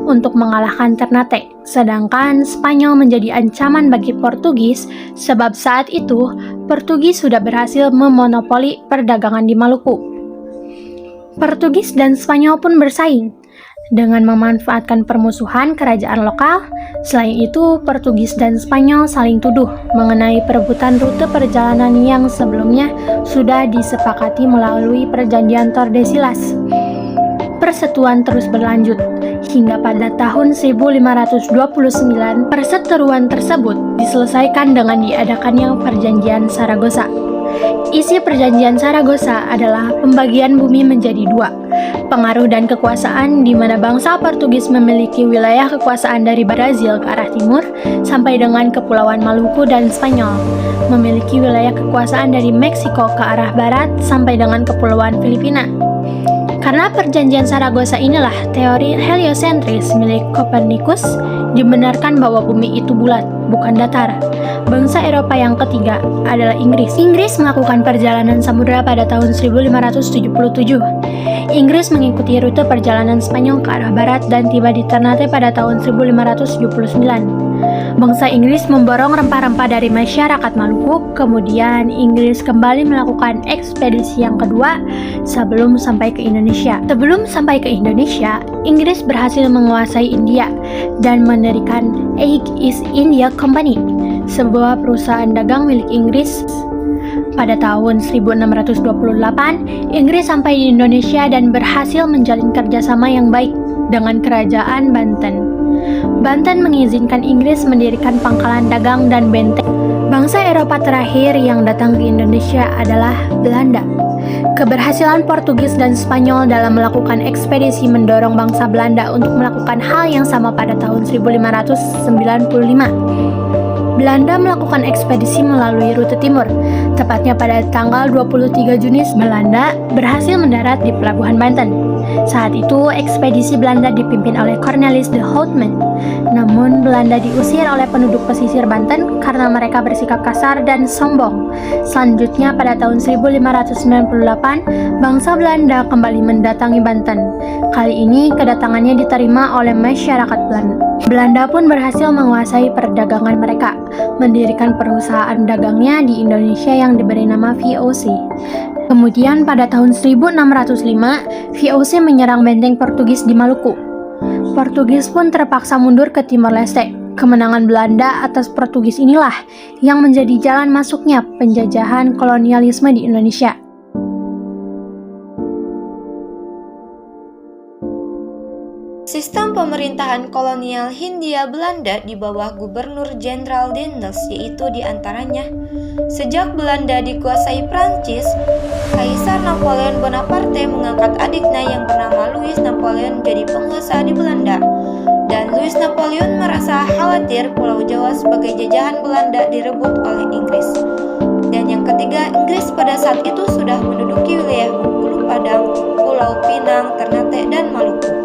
untuk mengalahkan Ternate. Sedangkan Spanyol menjadi ancaman bagi Portugis sebab saat itu Portugis sudah berhasil memonopoli perdagangan di Maluku. Portugis dan Spanyol pun bersaing dengan memanfaatkan permusuhan kerajaan lokal. Selain itu, Portugis dan Spanyol saling tuduh mengenai perebutan rute perjalanan yang sebelumnya sudah disepakati melalui perjanjian Tordesillas. Perseteruan terus berlanjut hingga pada tahun 1529 perseteruan tersebut diselesaikan dengan diadakannya perjanjian Saragossa. Isi perjanjian Saragossa adalah pembagian bumi menjadi dua, pengaruh dan kekuasaan di mana bangsa Portugis memiliki wilayah kekuasaan dari Brazil ke arah timur sampai dengan Kepulauan Maluku, dan Spanyol memiliki wilayah kekuasaan dari Meksiko ke arah barat sampai dengan Kepulauan Filipina. Karena perjanjian Saragossa inilah teori heliosentris milik Copernicus dibenarkan bahwa bumi itu bulat, bukan datar. Bangsa Eropa yang ketiga adalah Inggris. Inggris melakukan perjalanan samudera pada tahun 1577. Inggris mengikuti rute perjalanan Spanyol ke arah barat dan tiba di Ternate pada tahun 1579. Bangsa Inggris memborong rempah-rempah dari masyarakat Maluku, kemudian Inggris kembali melakukan ekspedisi yang kedua sebelum sampai ke Indonesia. Sebelum sampai ke Indonesia, Inggris berhasil menguasai India dan mendirikan East India Company, sebuah perusahaan dagang milik Inggris. Pada tahun 1628, Inggris sampai di Indonesia dan berhasil menjalin kerjasama yang baik dengan Kerajaan Banten. Banten mengizinkan Inggris mendirikan pangkalan dagang dan benteng. Bangsa Eropa terakhir yang datang ke Indonesia adalah Belanda. Keberhasilan Portugis dan Spanyol dalam melakukan ekspedisi mendorong bangsa Belanda untuk melakukan hal yang sama pada tahun 1595. Belanda melakukan ekspedisi melalui rute timur. Tepatnya pada tanggal 23 Juni, Belanda berhasil mendarat di Pelabuhan Banten. Saat itu, ekspedisi Belanda dipimpin oleh Cornelis de Houtman. Namun, Belanda diusir oleh penduduk pesisir Banten karena mereka bersikap kasar dan sombong. Selanjutnya, pada tahun 1598, bangsa Belanda kembali mendatangi Banten. Kali ini, kedatangannya diterima oleh masyarakat Belanda. Belanda pun berhasil menguasai perdagangan mereka, mendirikan perusahaan dagangnya di Indonesia yang diberi nama VOC. Kemudian pada tahun 1605, VOC menyerang benteng Portugis di Maluku. Portugis pun terpaksa mundur ke Timor Leste. Kemenangan Belanda atas Portugis inilah yang menjadi jalan masuknya penjajahan kolonialisme di Indonesia. Sistem pemerintahan kolonial Hindia Belanda di bawah Gubernur Jenderal Daendels, yaitu diantaranya sejak Belanda dikuasai Prancis, Kaisar Napoleon Bonaparte mengangkat adiknya yang bernama Louis Napoleon jadi penguasa di Belanda, dan Louis Napoleon merasa khawatir Pulau Jawa sebagai jajahan Belanda direbut oleh Inggris. Dan yang ketiga, Inggris pada saat itu sudah menduduki wilayah Bengkulu, Padang, Pulau Pinang, Ternate, dan Maluku.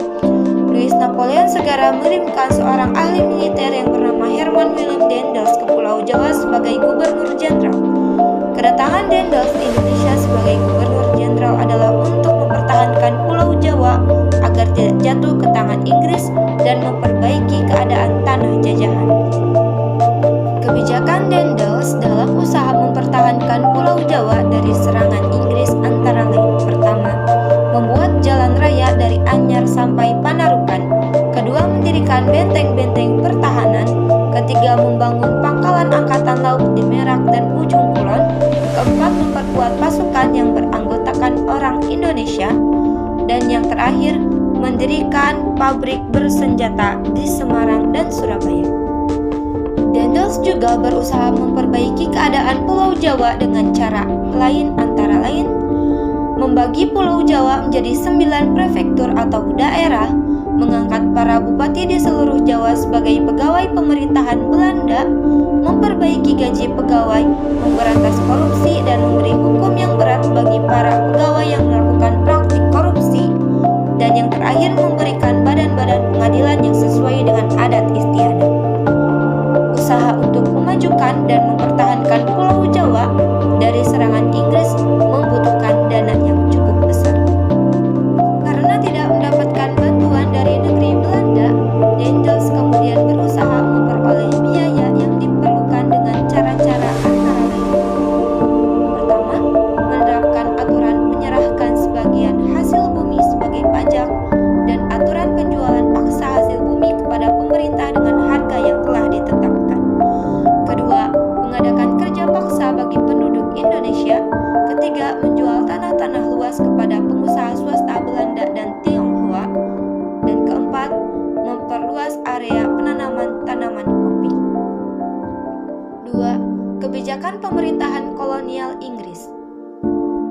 Louis Napoleon segera mengirimkan seorang ahli militer yang bernama Herman Willem Daendels ke Pulau Jawa sebagai gubernur jenderal. Kedatangan Daendels di Indonesia sebagai gubernur jenderal adalah untuk mempertahankan Pulau Jawa agar tidak jatuh ke tangan Inggris dan memperbaiki keadaan tanah jajahan. Kebijakan Daendels dalam usaha mempertahankan Pulau Jawa dari serangan Inggris antara lain: pertama, membuat jalan raya dari Anyar sampai Panarukan. Kedua, mendirikan benteng-benteng pertahanan. Ketiga, membangun pangkalan angkatan laut di Merak dan Ujung Kulon. Keempat, memperkuat pasukan yang beranggotakan orang Indonesia. Dan yang terakhir, mendirikan pabrik bersenjata di Semarang dan Surabaya. Daendels juga berusaha memperbaiki keadaan Pulau Jawa dengan cara lain, antara lain membagi Pulau Jawa menjadi 9 prefektur atau daerah, mengangkat para bupati di seluruh Jawa sebagai pegawai pemerintahan Belanda, memperbaiki gaji pegawai, memberantas korupsi, dan memberi hukum yang berat bagi para pegawai yang melakukan praktik korupsi, dan yang terakhir memberikan badan-badan pengadilan yang sesuai dengan adat istiadat. Usaha untuk memajukan dan mempertahankan Pulau Kebijakan pemerintahan kolonial Inggris.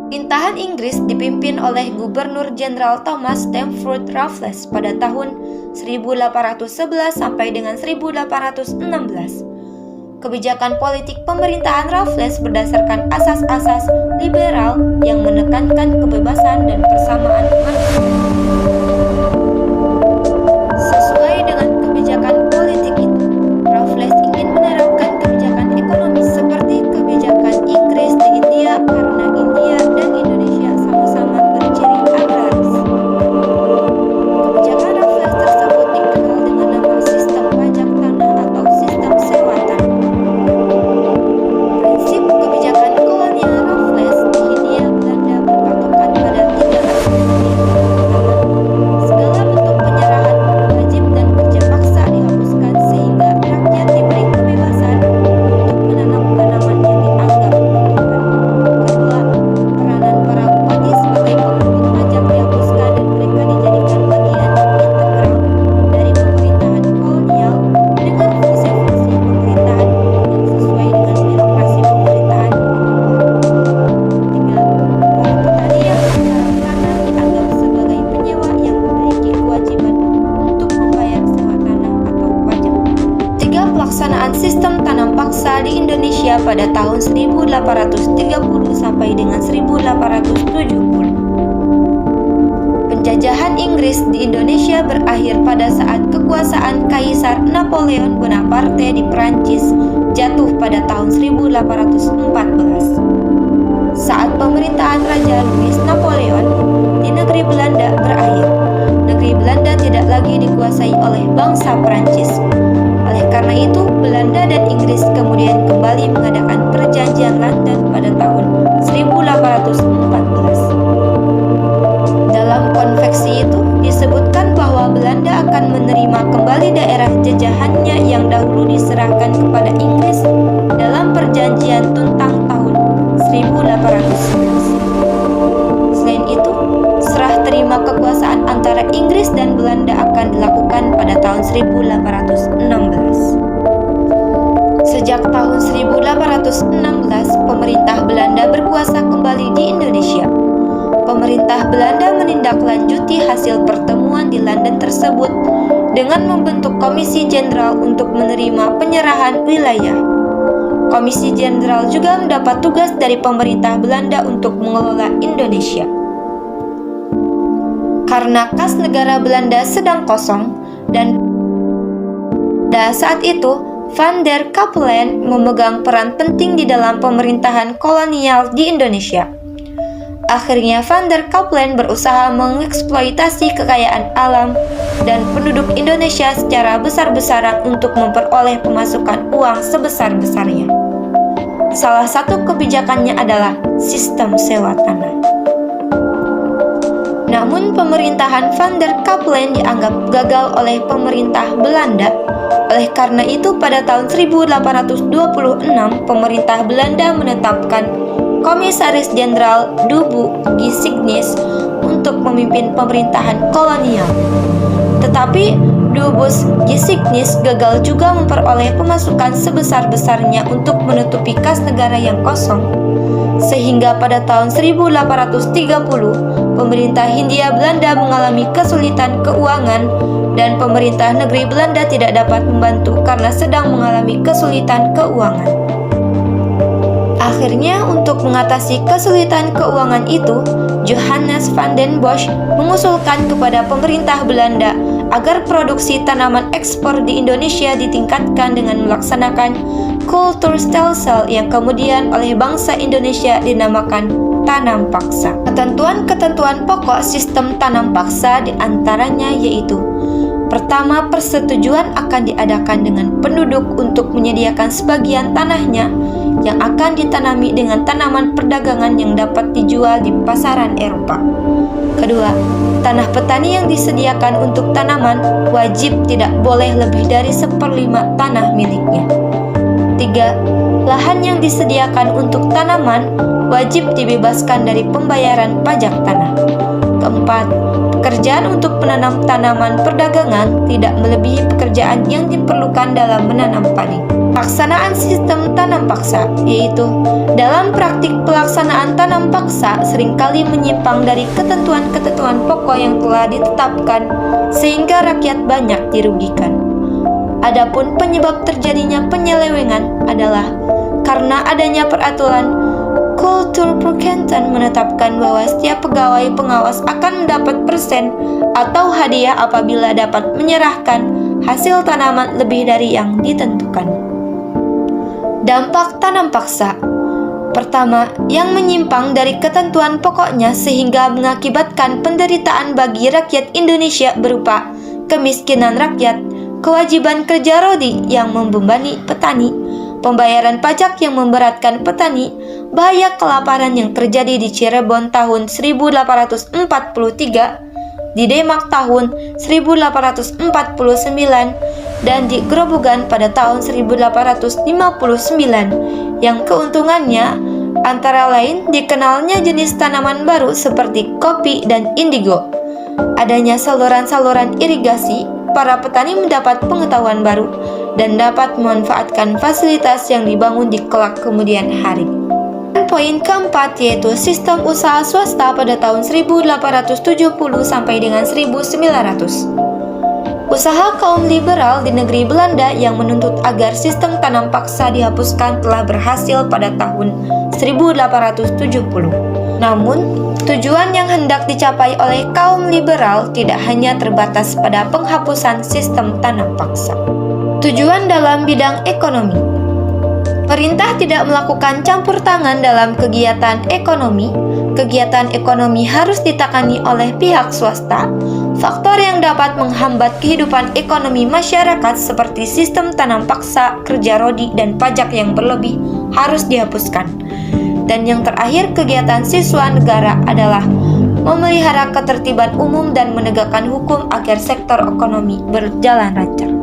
Pemerintahan Inggris dipimpin oleh Gubernur Jenderal Thomas Stamford Raffles pada tahun 1811 sampai dengan 1816. Kebijakan politik pemerintahan Raffles berdasarkan asas-asas liberal yang menekankan kebebasan dan persamaan manusia. Sesuai dengan kebijakan politik itu, Raffles ingin menerapkan kebijakan ekonomi seperti kebijakan Inggris di India karena India dan Indonesia sama-sama berciri agraris. Kebijakan Raffles tersebut dikenal dengan nama sistem pajak tanah atau sistem sewa tanah. Prinsip kebijakan kolonial Raffles di Hindia Belanda berpatokan pada 3 aspek. Pertama, segala bentuk penyerahan wajib dan kerja paksa dihapuskan sehingga rakyat diberi kebebasan untuk menanam tanaman yang dianggap menguntungkan. Kedua, peranan para bupati sebagai pemungut pajak dihapuskan dan mereka dijadikan bagian integral dari pemerintahan kolonial dengan fungsi-fungsi pemerintahan yang sesuai dengan birokrasi pemerintahan di bawah. Tiga, para petani yang menanam tanah dianggap sebagai penyewa yang memiliki kewajiban untuk membayar sewa tanah atau pajak. Tiga, pelaksanaan sistem tanam paksa di Indonesia pada tahun 1830 sampai dengan 1870. Penjajahan Inggris di Indonesia berakhir pada saat kekuasaan Kaisar Napoleon Bonaparte di Prancis jatuh pada tahun 1814. Saat pemerintahan Raja Louis Napoleon di negeri Belanda berakhir, negeri Belanda tidak lagi dikuasai oleh bangsa Prancis. Oleh karena itu, Belanda dan Inggris kemudian kembali mengadakan perjanjian London pada tahun 1814. Dalam konveksi itu disebutkan bahwa Belanda akan menerima kembali daerah jajahannya yang dahulu diserahkan kepada Inggris dalam perjanjian Tuntang tahun 1811. Selain itu, serah terima kekuasaan antara Inggris dan Belanda akan dilakukan pada tahun 1816. Sejak tahun 1816, pemerintah Belanda berkuasa kembali di Indonesia. Pemerintah Belanda menindaklanjuti hasil pertemuan di London tersebut dengan membentuk Komisi Jenderal untuk menerima penyerahan wilayah. Komisi Jenderal juga mendapat tugas dari pemerintah Belanda untuk mengelola Indonesia. Karena kas negara Belanda sedang kosong dan pada saat itu Van der Capellen memegang peran penting di dalam pemerintahan kolonial di Indonesia. Akhirnya Van der Capellen berusaha mengeksploitasi kekayaan alam dan penduduk Indonesia secara besar-besaran untuk memperoleh pemasukan uang sebesar-besarnya. Salah satu kebijakannya adalah sistem sewa tanah. Namun pemerintahan Van der Capellen dianggap gagal oleh pemerintah Belanda. Oleh karena itu pada tahun 1826 pemerintah Belanda menetapkan Komisaris Jenderal Dubois Gijsingnes untuk memimpin pemerintahan kolonial. Tetapi Dubois Gijsingnes gagal juga memperoleh pemasukan sebesar-besarnya untuk menutupi kas negara yang kosong. Sehingga pada tahun 1830 pemerintah Hindia Belanda mengalami kesulitan keuangan dan pemerintah negeri Belanda tidak dapat membantu karena sedang mengalami kesulitan keuangan. Akhirnya untuk mengatasi kesulitan keuangan itu, Johannes van den Bosch mengusulkan kepada pemerintah Belanda agar produksi tanaman ekspor di Indonesia ditingkatkan dengan melaksanakan kulturstelsel yang kemudian oleh bangsa Indonesia dinamakan tanam paksa. Ketentuan-ketentuan pokok sistem tanam paksa diantaranya yaitu: pertama, persetujuan akan diadakan dengan penduduk untuk menyediakan sebagian tanahnya yang akan ditanami dengan tanaman perdagangan yang dapat dijual di pasaran Eropa. Kedua, tanah petani yang disediakan untuk tanaman wajib tidak boleh lebih dari 1/5 tanah miliknya. Tiga, lahan yang disediakan untuk tanaman wajib dibebaskan dari pembayaran pajak tanah. Keempat, pekerjaan untuk menanam tanaman perdagangan tidak melebihi pekerjaan yang diperlukan dalam menanam padi. Pelaksanaan sistem tanam paksa, yaitu dalam praktik pelaksanaan tanam paksa seringkali menyimpang dari ketentuan-ketentuan pokok yang telah ditetapkan sehingga rakyat banyak dirugikan. Adapun penyebab terjadinya penyelewengan adalah karena adanya peraturan Kultur Perkentan menetapkan bahwa setiap pegawai pengawas akan mendapat persen atau hadiah apabila dapat menyerahkan hasil tanaman lebih dari yang ditentukan. Dampak tanam paksa. Pertama, yang menyimpang dari ketentuan pokoknya sehingga mengakibatkan penderitaan bagi rakyat Indonesia berupa kemiskinan rakyat, kewajiban kerja rodi yang membebani petani, pembayaran pajak yang memberatkan petani, bahaya kelaparan yang terjadi di Cirebon tahun 1843, di Demak tahun 1849, dan di Grobogan pada tahun 1859, yang keuntungannya antara lain dikenalnya jenis tanaman baru seperti kopi dan indigo. Adanya saluran-saluran irigasi, para petani mendapat pengetahuan baru dan dapat memanfaatkan fasilitas yang dibangun di kelak kemudian hari. Poin keempat yaitu sistem usaha swasta pada tahun 1870 sampai dengan 1900. Usaha kaum liberal di negeri Belanda yang menuntut agar sistem tanam paksa dihapuskan telah berhasil pada tahun 1870. Namun, tujuan yang hendak dicapai oleh kaum liberal tidak hanya terbatas pada penghapusan sistem tanam paksa. Tujuan dalam bidang ekonomi. Perintah tidak melakukan campur tangan dalam kegiatan ekonomi. Kegiatan ekonomi harus ditangani oleh pihak swasta. Faktor yang dapat menghambat kehidupan ekonomi masyarakat seperti sistem tanam paksa, kerja rodi, dan pajak yang berlebih harus dihapuskan. Dan yang terakhir, kegiatan siswa negara adalah memelihara ketertiban umum dan menegakkan hukum agar sektor ekonomi berjalan lancar.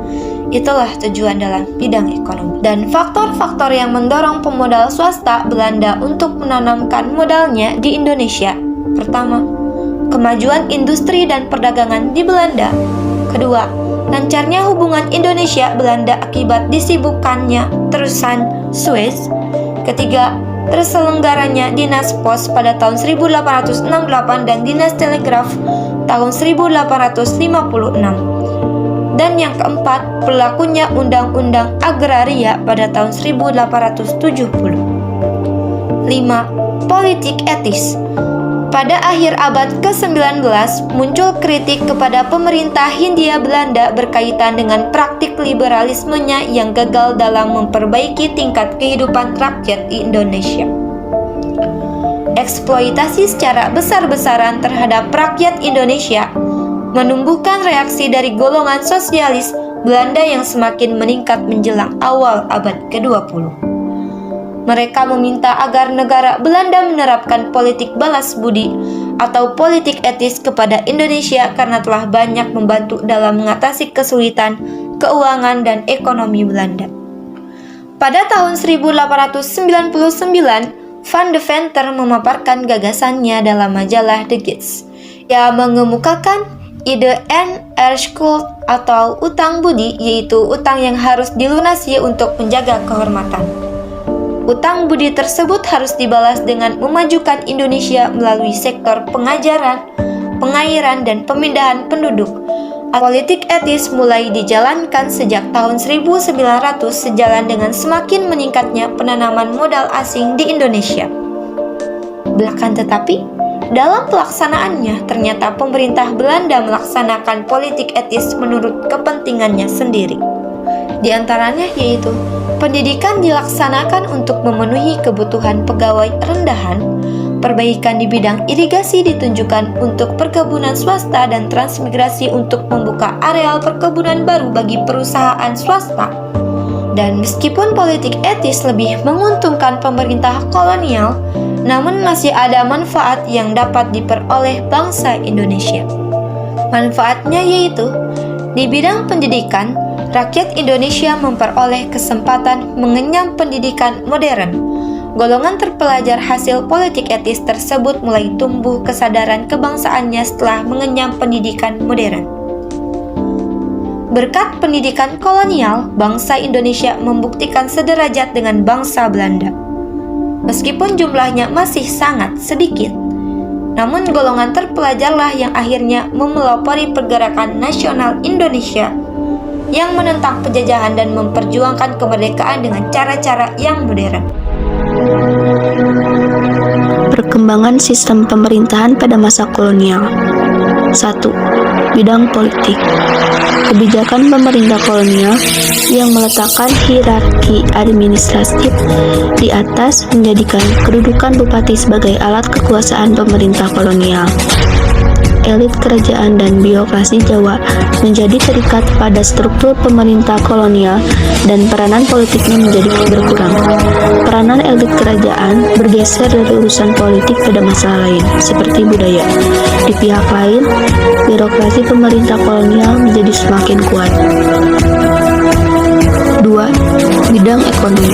Itulah tujuan dalam bidang ekonomi. Dan faktor-faktor yang mendorong pemodal swasta Belanda untuk menanamkan modalnya di Indonesia. Pertama, kemajuan industri dan perdagangan di Belanda. Kedua, lancarnya hubungan Indonesia-Belanda akibat disibukkannya terusan Suez. Ketiga, terselenggaranya Dinas Pos pada tahun 1868 dan Dinas Telegraf tahun 1856. Dan yang keempat, berlakunya Undang-Undang Agraria pada tahun 1870. 5. Politik etis. Pada akhir abad ke-19, muncul kritik kepada pemerintah Hindia Belanda berkaitan dengan praktik liberalismenya yang gagal dalam memperbaiki tingkat kehidupan rakyat di Indonesia. Eksploitasi secara besar-besaran terhadap rakyat Indonesia menumbuhkan reaksi dari golongan sosialis Belanda yang semakin meningkat menjelang awal abad ke-20. Mereka meminta agar negara Belanda menerapkan politik balas budi atau politik etis kepada Indonesia karena telah banyak membantu dalam mengatasi kesulitan keuangan dan ekonomi Belanda. Pada tahun 1899, Van de Venter memaparkan gagasannya dalam majalah The Gids. Ia mengemukakan ide N-R-Schuld atau utang budi, yaitu utang yang harus dilunasi untuk menjaga kehormatan. Utang budi tersebut harus dibalas dengan memajukan Indonesia melalui sektor pengajaran, pengairan, dan pemindahan penduduk. Politik etis mulai dijalankan sejak tahun 1900 sejalan dengan semakin meningkatnya penanaman modal asing di Indonesia. Belakang tetapi, dalam pelaksanaannya, ternyata pemerintah Belanda melaksanakan politik etis menurut kepentingannya sendiri. Di antaranya yaitu, pendidikan dilaksanakan untuk memenuhi kebutuhan pegawai rendahan, perbaikan di bidang irigasi ditunjukkan untuk perkebunan swasta dan transmigrasi untuk membuka areal perkebunan baru bagi perusahaan swasta. Dan meskipun politik etis lebih menguntungkan pemerintah kolonial, namun masih ada manfaat yang dapat diperoleh bangsa Indonesia. Manfaatnya yaitu, di bidang pendidikan, rakyat Indonesia memperoleh kesempatan mengenyam pendidikan modern. Golongan terpelajar hasil politik etis tersebut mulai tumbuh kesadaran kebangsaannya setelah mengenyam pendidikan modern. Berkat pendidikan kolonial, bangsa Indonesia membuktikan sederajat dengan bangsa Belanda. Meskipun jumlahnya masih sangat sedikit, namun golongan terpelajarlah yang akhirnya memelopori pergerakan nasional Indonesia yang menentang penjajahan dan memperjuangkan kemerdekaan dengan cara-cara yang modern. Perkembangan sistem pemerintahan pada masa kolonial. 1. Bidang politik. Kebijakan pemerintah kolonial yang meletakkan hierarki administratif di atas menjadikan kedudukan bupati sebagai alat kekuasaan pemerintah kolonial. Elit kerajaan dan birokrasi Jawa menjadi terikat pada struktur pemerintah kolonial dan peranan politiknya menjadi berkurang. Peranan elit kerajaan bergeser dari urusan politik pada masalah lain, seperti budaya. Di pihak lain, birokrasi pemerintah kolonial menjadi semakin kuat. 2. Bidang ekonomi.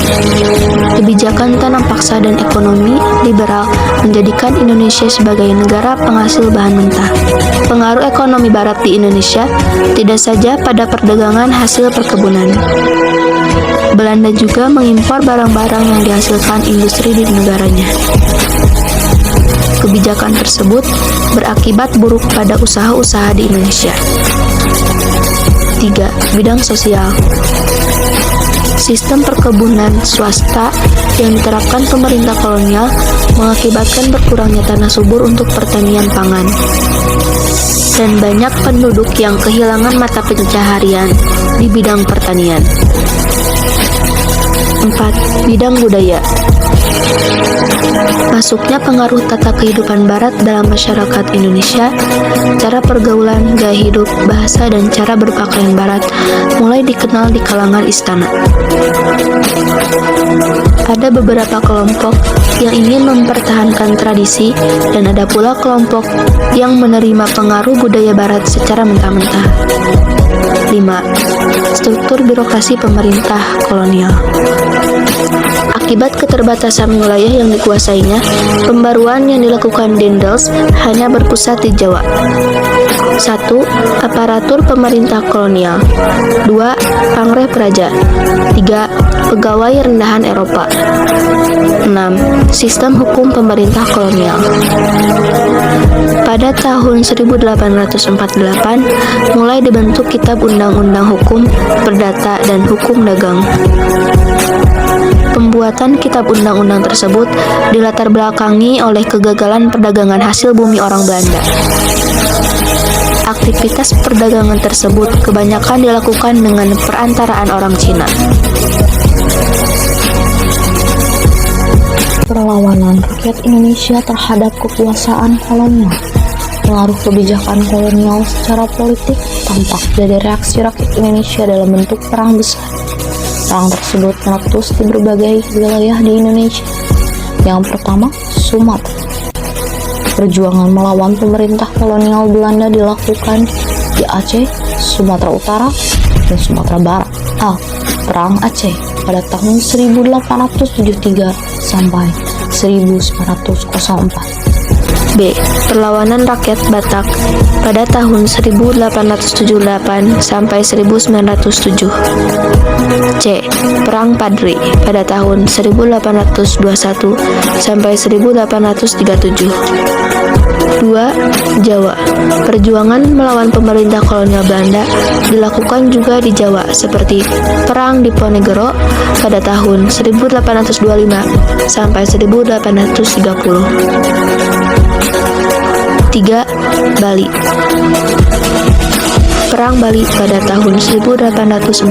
Kebijakan tanam paksa dan ekonomi liberal menjadikan Indonesia sebagai negara penghasil bahan mentah. Pengaruh ekonomi barat di Indonesia tidak saja pada perdagangan hasil perkebunan. Belanda juga mengimpor barang-barang yang dihasilkan industri di negaranya. Kebijakan tersebut berakibat buruk pada usaha-usaha di Indonesia. 3. Bidang sosial. Sistem perkebunan swasta yang diterapkan pemerintah kolonial mengakibatkan berkurangnya tanah subur untuk pertanian pangan dan banyak penduduk yang kehilangan mata pencaharian di bidang pertanian. 4. Bidang budaya. Masuknya pengaruh tata kehidupan barat dalam masyarakat Indonesia, cara pergaulan, gaya hidup, bahasa, dan cara berpakaian barat mulai dikenal di kalangan istana. Ada beberapa kelompok yang ingin mempertahankan tradisi dan ada pula kelompok yang menerima pengaruh budaya barat secara mentah-mentah. 5. Struktur birokrasi pemerintah kolonial. Akibat keterbatasan wilayah yang dikuasainya, pembaruan yang dilakukan Daendels hanya berpusat di Jawa. 1. Aparatur pemerintah kolonial. 2. Pamreh Praja. 3. Pegawai rendahan Eropa. 6. Sistem hukum pemerintah kolonial. Pada tahun 1848, mulai dibentuk Kitab Undang-Undang Hukum, Perdata, dan Hukum Dagang. Pembuatan kitab undang-undang tersebut dilatar belakangi oleh kegagalan perdagangan hasil bumi orang Belanda. Aktivitas perdagangan tersebut kebanyakan dilakukan dengan perantaraan orang Cina. Perlawanan rakyat Indonesia terhadap kekuasaan kolonial. Pengaruh kebijakan kolonial secara politik tampak dari reaksi rakyat Indonesia dalam bentuk perang besar. Perang tersebut meletus di berbagai wilayah di Indonesia. Yang pertama, Sumatera. Perjuangan melawan pemerintah kolonial Belanda dilakukan di Aceh, Sumatera Utara, dan Sumatera Barat. A. Perang Aceh pada tahun 1873 sampai 1904. B. Perlawanan rakyat Batak pada tahun 1878 sampai 1907. C. Perang Padri pada tahun 1821 sampai 1837. 2. Jawa. Perjuangan melawan pemerintah kolonial Belanda dilakukan juga di Jawa, seperti Perang Diponegoro pada tahun 1825 sampai 1830. 3. Bali. Perang Bali pada tahun 1848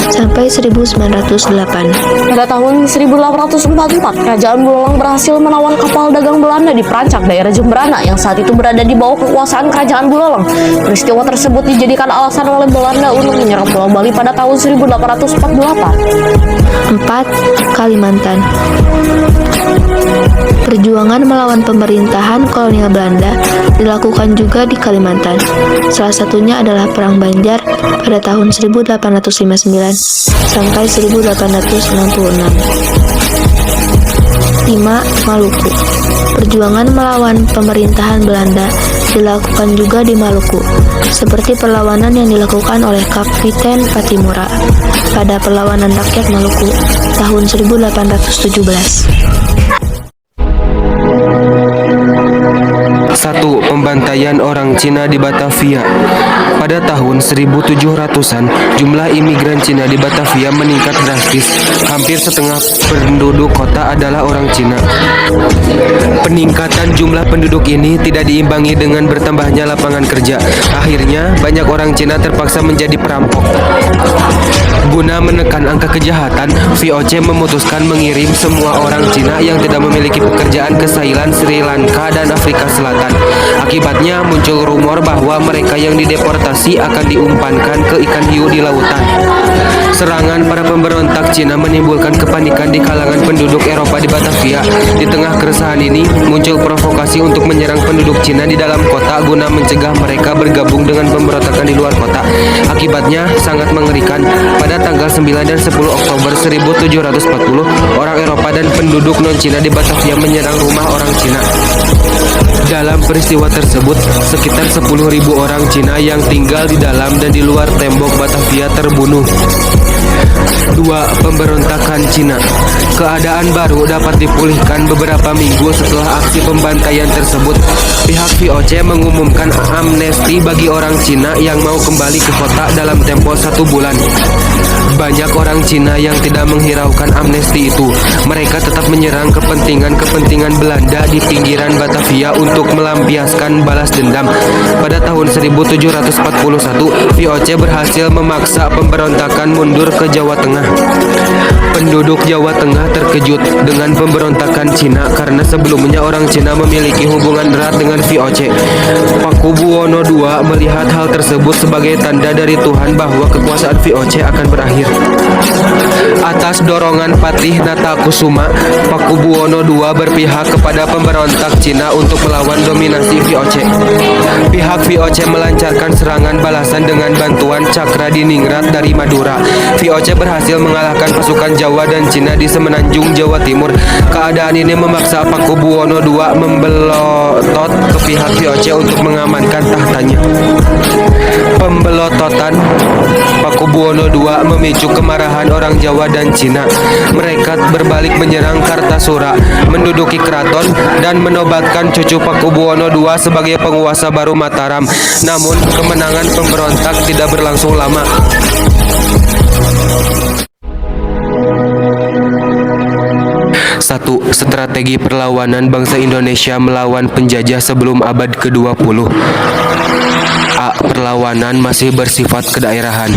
sampai 1908. Pada tahun 1844, Kerajaan Buleleng berhasil menawan kapal dagang Belanda di Perancak, daerah Jemberana, yang saat itu berada di bawah kekuasaan Kerajaan Buleleng. Peristiwa tersebut dijadikan alasan oleh Belanda untuk menyerang Pulau Bali pada tahun 1848. 4. Kalimantan. Perjuangan melawan pemerintahan kolonial Belanda dilakukan juga di Kalimantan. Salah satunya adalah Perang Banjar pada tahun 1859 sampai 1866. 5. Maluku. Perjuangan melawan pemerintahan Belanda dilakukan juga di Maluku, seperti perlawanan yang dilakukan oleh Kapiten Patimura pada perlawanan rakyat Maluku tahun 1817. 1. Pembantaian orang Cina di Batavia. Pada tahun 1700-an, jumlah imigran Cina di Batavia meningkat drastis. Hampir setengah penduduk kota adalah orang Cina. Peningkatan jumlah penduduk ini tidak diimbangi dengan bertambahnya lapangan kerja. Akhirnya, banyak orang Cina terpaksa menjadi perampok. Guna menekan angka kejahatan, VOC memutuskan mengirim semua orang Cina yang tidak memiliki pekerjaan ke Thailand, Sri Lanka, dan Afrika Selatan. Akibatnya muncul rumor bahwa mereka yang dideportasi akan diumpankan ke ikan hiu di lautan. Serangan para pemberontak Cina menimbulkan kepanikan di kalangan penduduk Eropa di Batavia. Di tengah keresahan ini, muncul provokasi untuk menyerang penduduk Cina di dalam kota guna mencegah mereka bergabung dengan pemberontakan di luar kota. Akibatnya sangat mengerikan. Pada tanggal 9 dan 10 Oktober 1740, orang Eropa dan penduduk non-Cina di Batavia menyerang rumah orang Cina. Dalam peristiwa tersebut, sekitar 10.000 orang Cina yang tinggal di dalam dan di luar tembok Batavia terbunuh. 2. Pemberontakan Cina. Keadaan baru dapat dipulihkan beberapa minggu setelah aksi pembantaian tersebut. Pihak VOC mengumumkan amnesti bagi orang Cina yang mau kembali ke kota dalam tempo 1 bulan. Banyak orang Cina yang tidak menghiraukan amnesti itu. Mereka tetap menyerang kepentingan Belanda di pinggiran Batavia untuk melampiaskan balas dendam. Pada tahun 1741, VOC berhasil memaksa pemberontakan mundur ke Jawa Tengah. Penduduk Jawa Tengah terkejut dengan pemberontakan Cina karena sebelumnya orang Cina memiliki hubungan erat dengan VOC. Pakubuwono II melihat hal tersebut sebagai tanda dari Tuhan bahwa kekuasaan VOC akan berakhir. Atas dorongan Patih Natakusuma, Pakubuwono II berpihak kepada pemberontak Cina untuk melawan dominasi VOC. Pihak VOC melancarkan serangan balasan dengan bantuan Cakradiningrat dari Madura. VOC berhasil mengalahkan pasukan Jawa dan Cina di semenanjung Jawa Timur. Keadaan ini memaksa Pakubuwono II membelotot ke pihak VOC untuk mengamankan tahtanya. Pembelototan Pakubuwono II memicu kemarahan orang Jawa dan Cina. Mereka berbalik menyerang Kartasura, menduduki keraton, dan menobatkan cucu Pakubuwono II sebagai penguasa baru Mataram. Namun, kemenangan pemberontak tidak berlangsung lama. 1. Strategi perlawanan bangsa Indonesia melawan penjajah sebelum abad ke-20. A. Perlawanan masih bersifat kedaerahan.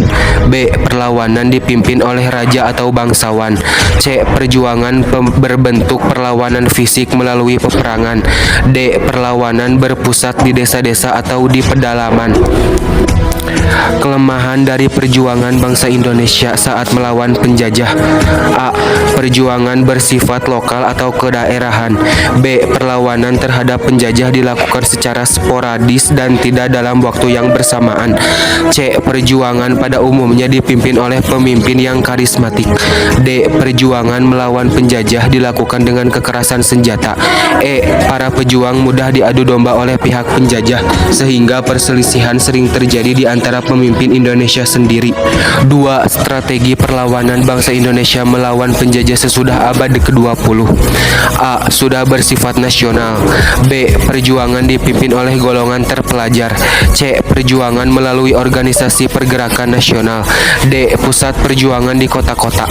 B. Perlawanan dipimpin oleh raja atau bangsawan. C. Perjuangan berbentuk perlawanan fisik melalui peperangan. D. Perlawanan berpusat di desa-desa atau di pedalaman. Kelemahan dari perjuangan bangsa Indonesia saat melawan penjajah. A. Perjuangan bersifat lokal atau kedaerahan. B. Perlawanan terhadap penjajah dilakukan secara sporadis dan tidak dalam waktu yang bersamaan. C. Perjuangan pada umumnya dipimpin oleh pemimpin yang karismatik. D. Perjuangan melawan penjajah dilakukan dengan kekerasan senjata. E. Para pejuang mudah diadu domba oleh pihak penjajah sehingga perselisihan sering terjadi di antara pemimpin Indonesia sendiri. 2. Strategi perlawanan bangsa Indonesia melawan penjajah sesudah abad ke-20. A. Sudah bersifat nasional. B. Perjuangan dipimpin oleh golongan terpelajar. C. Perjuangan melalui organisasi pergerakan nasional. D. Pusat perjuangan di kota-kota.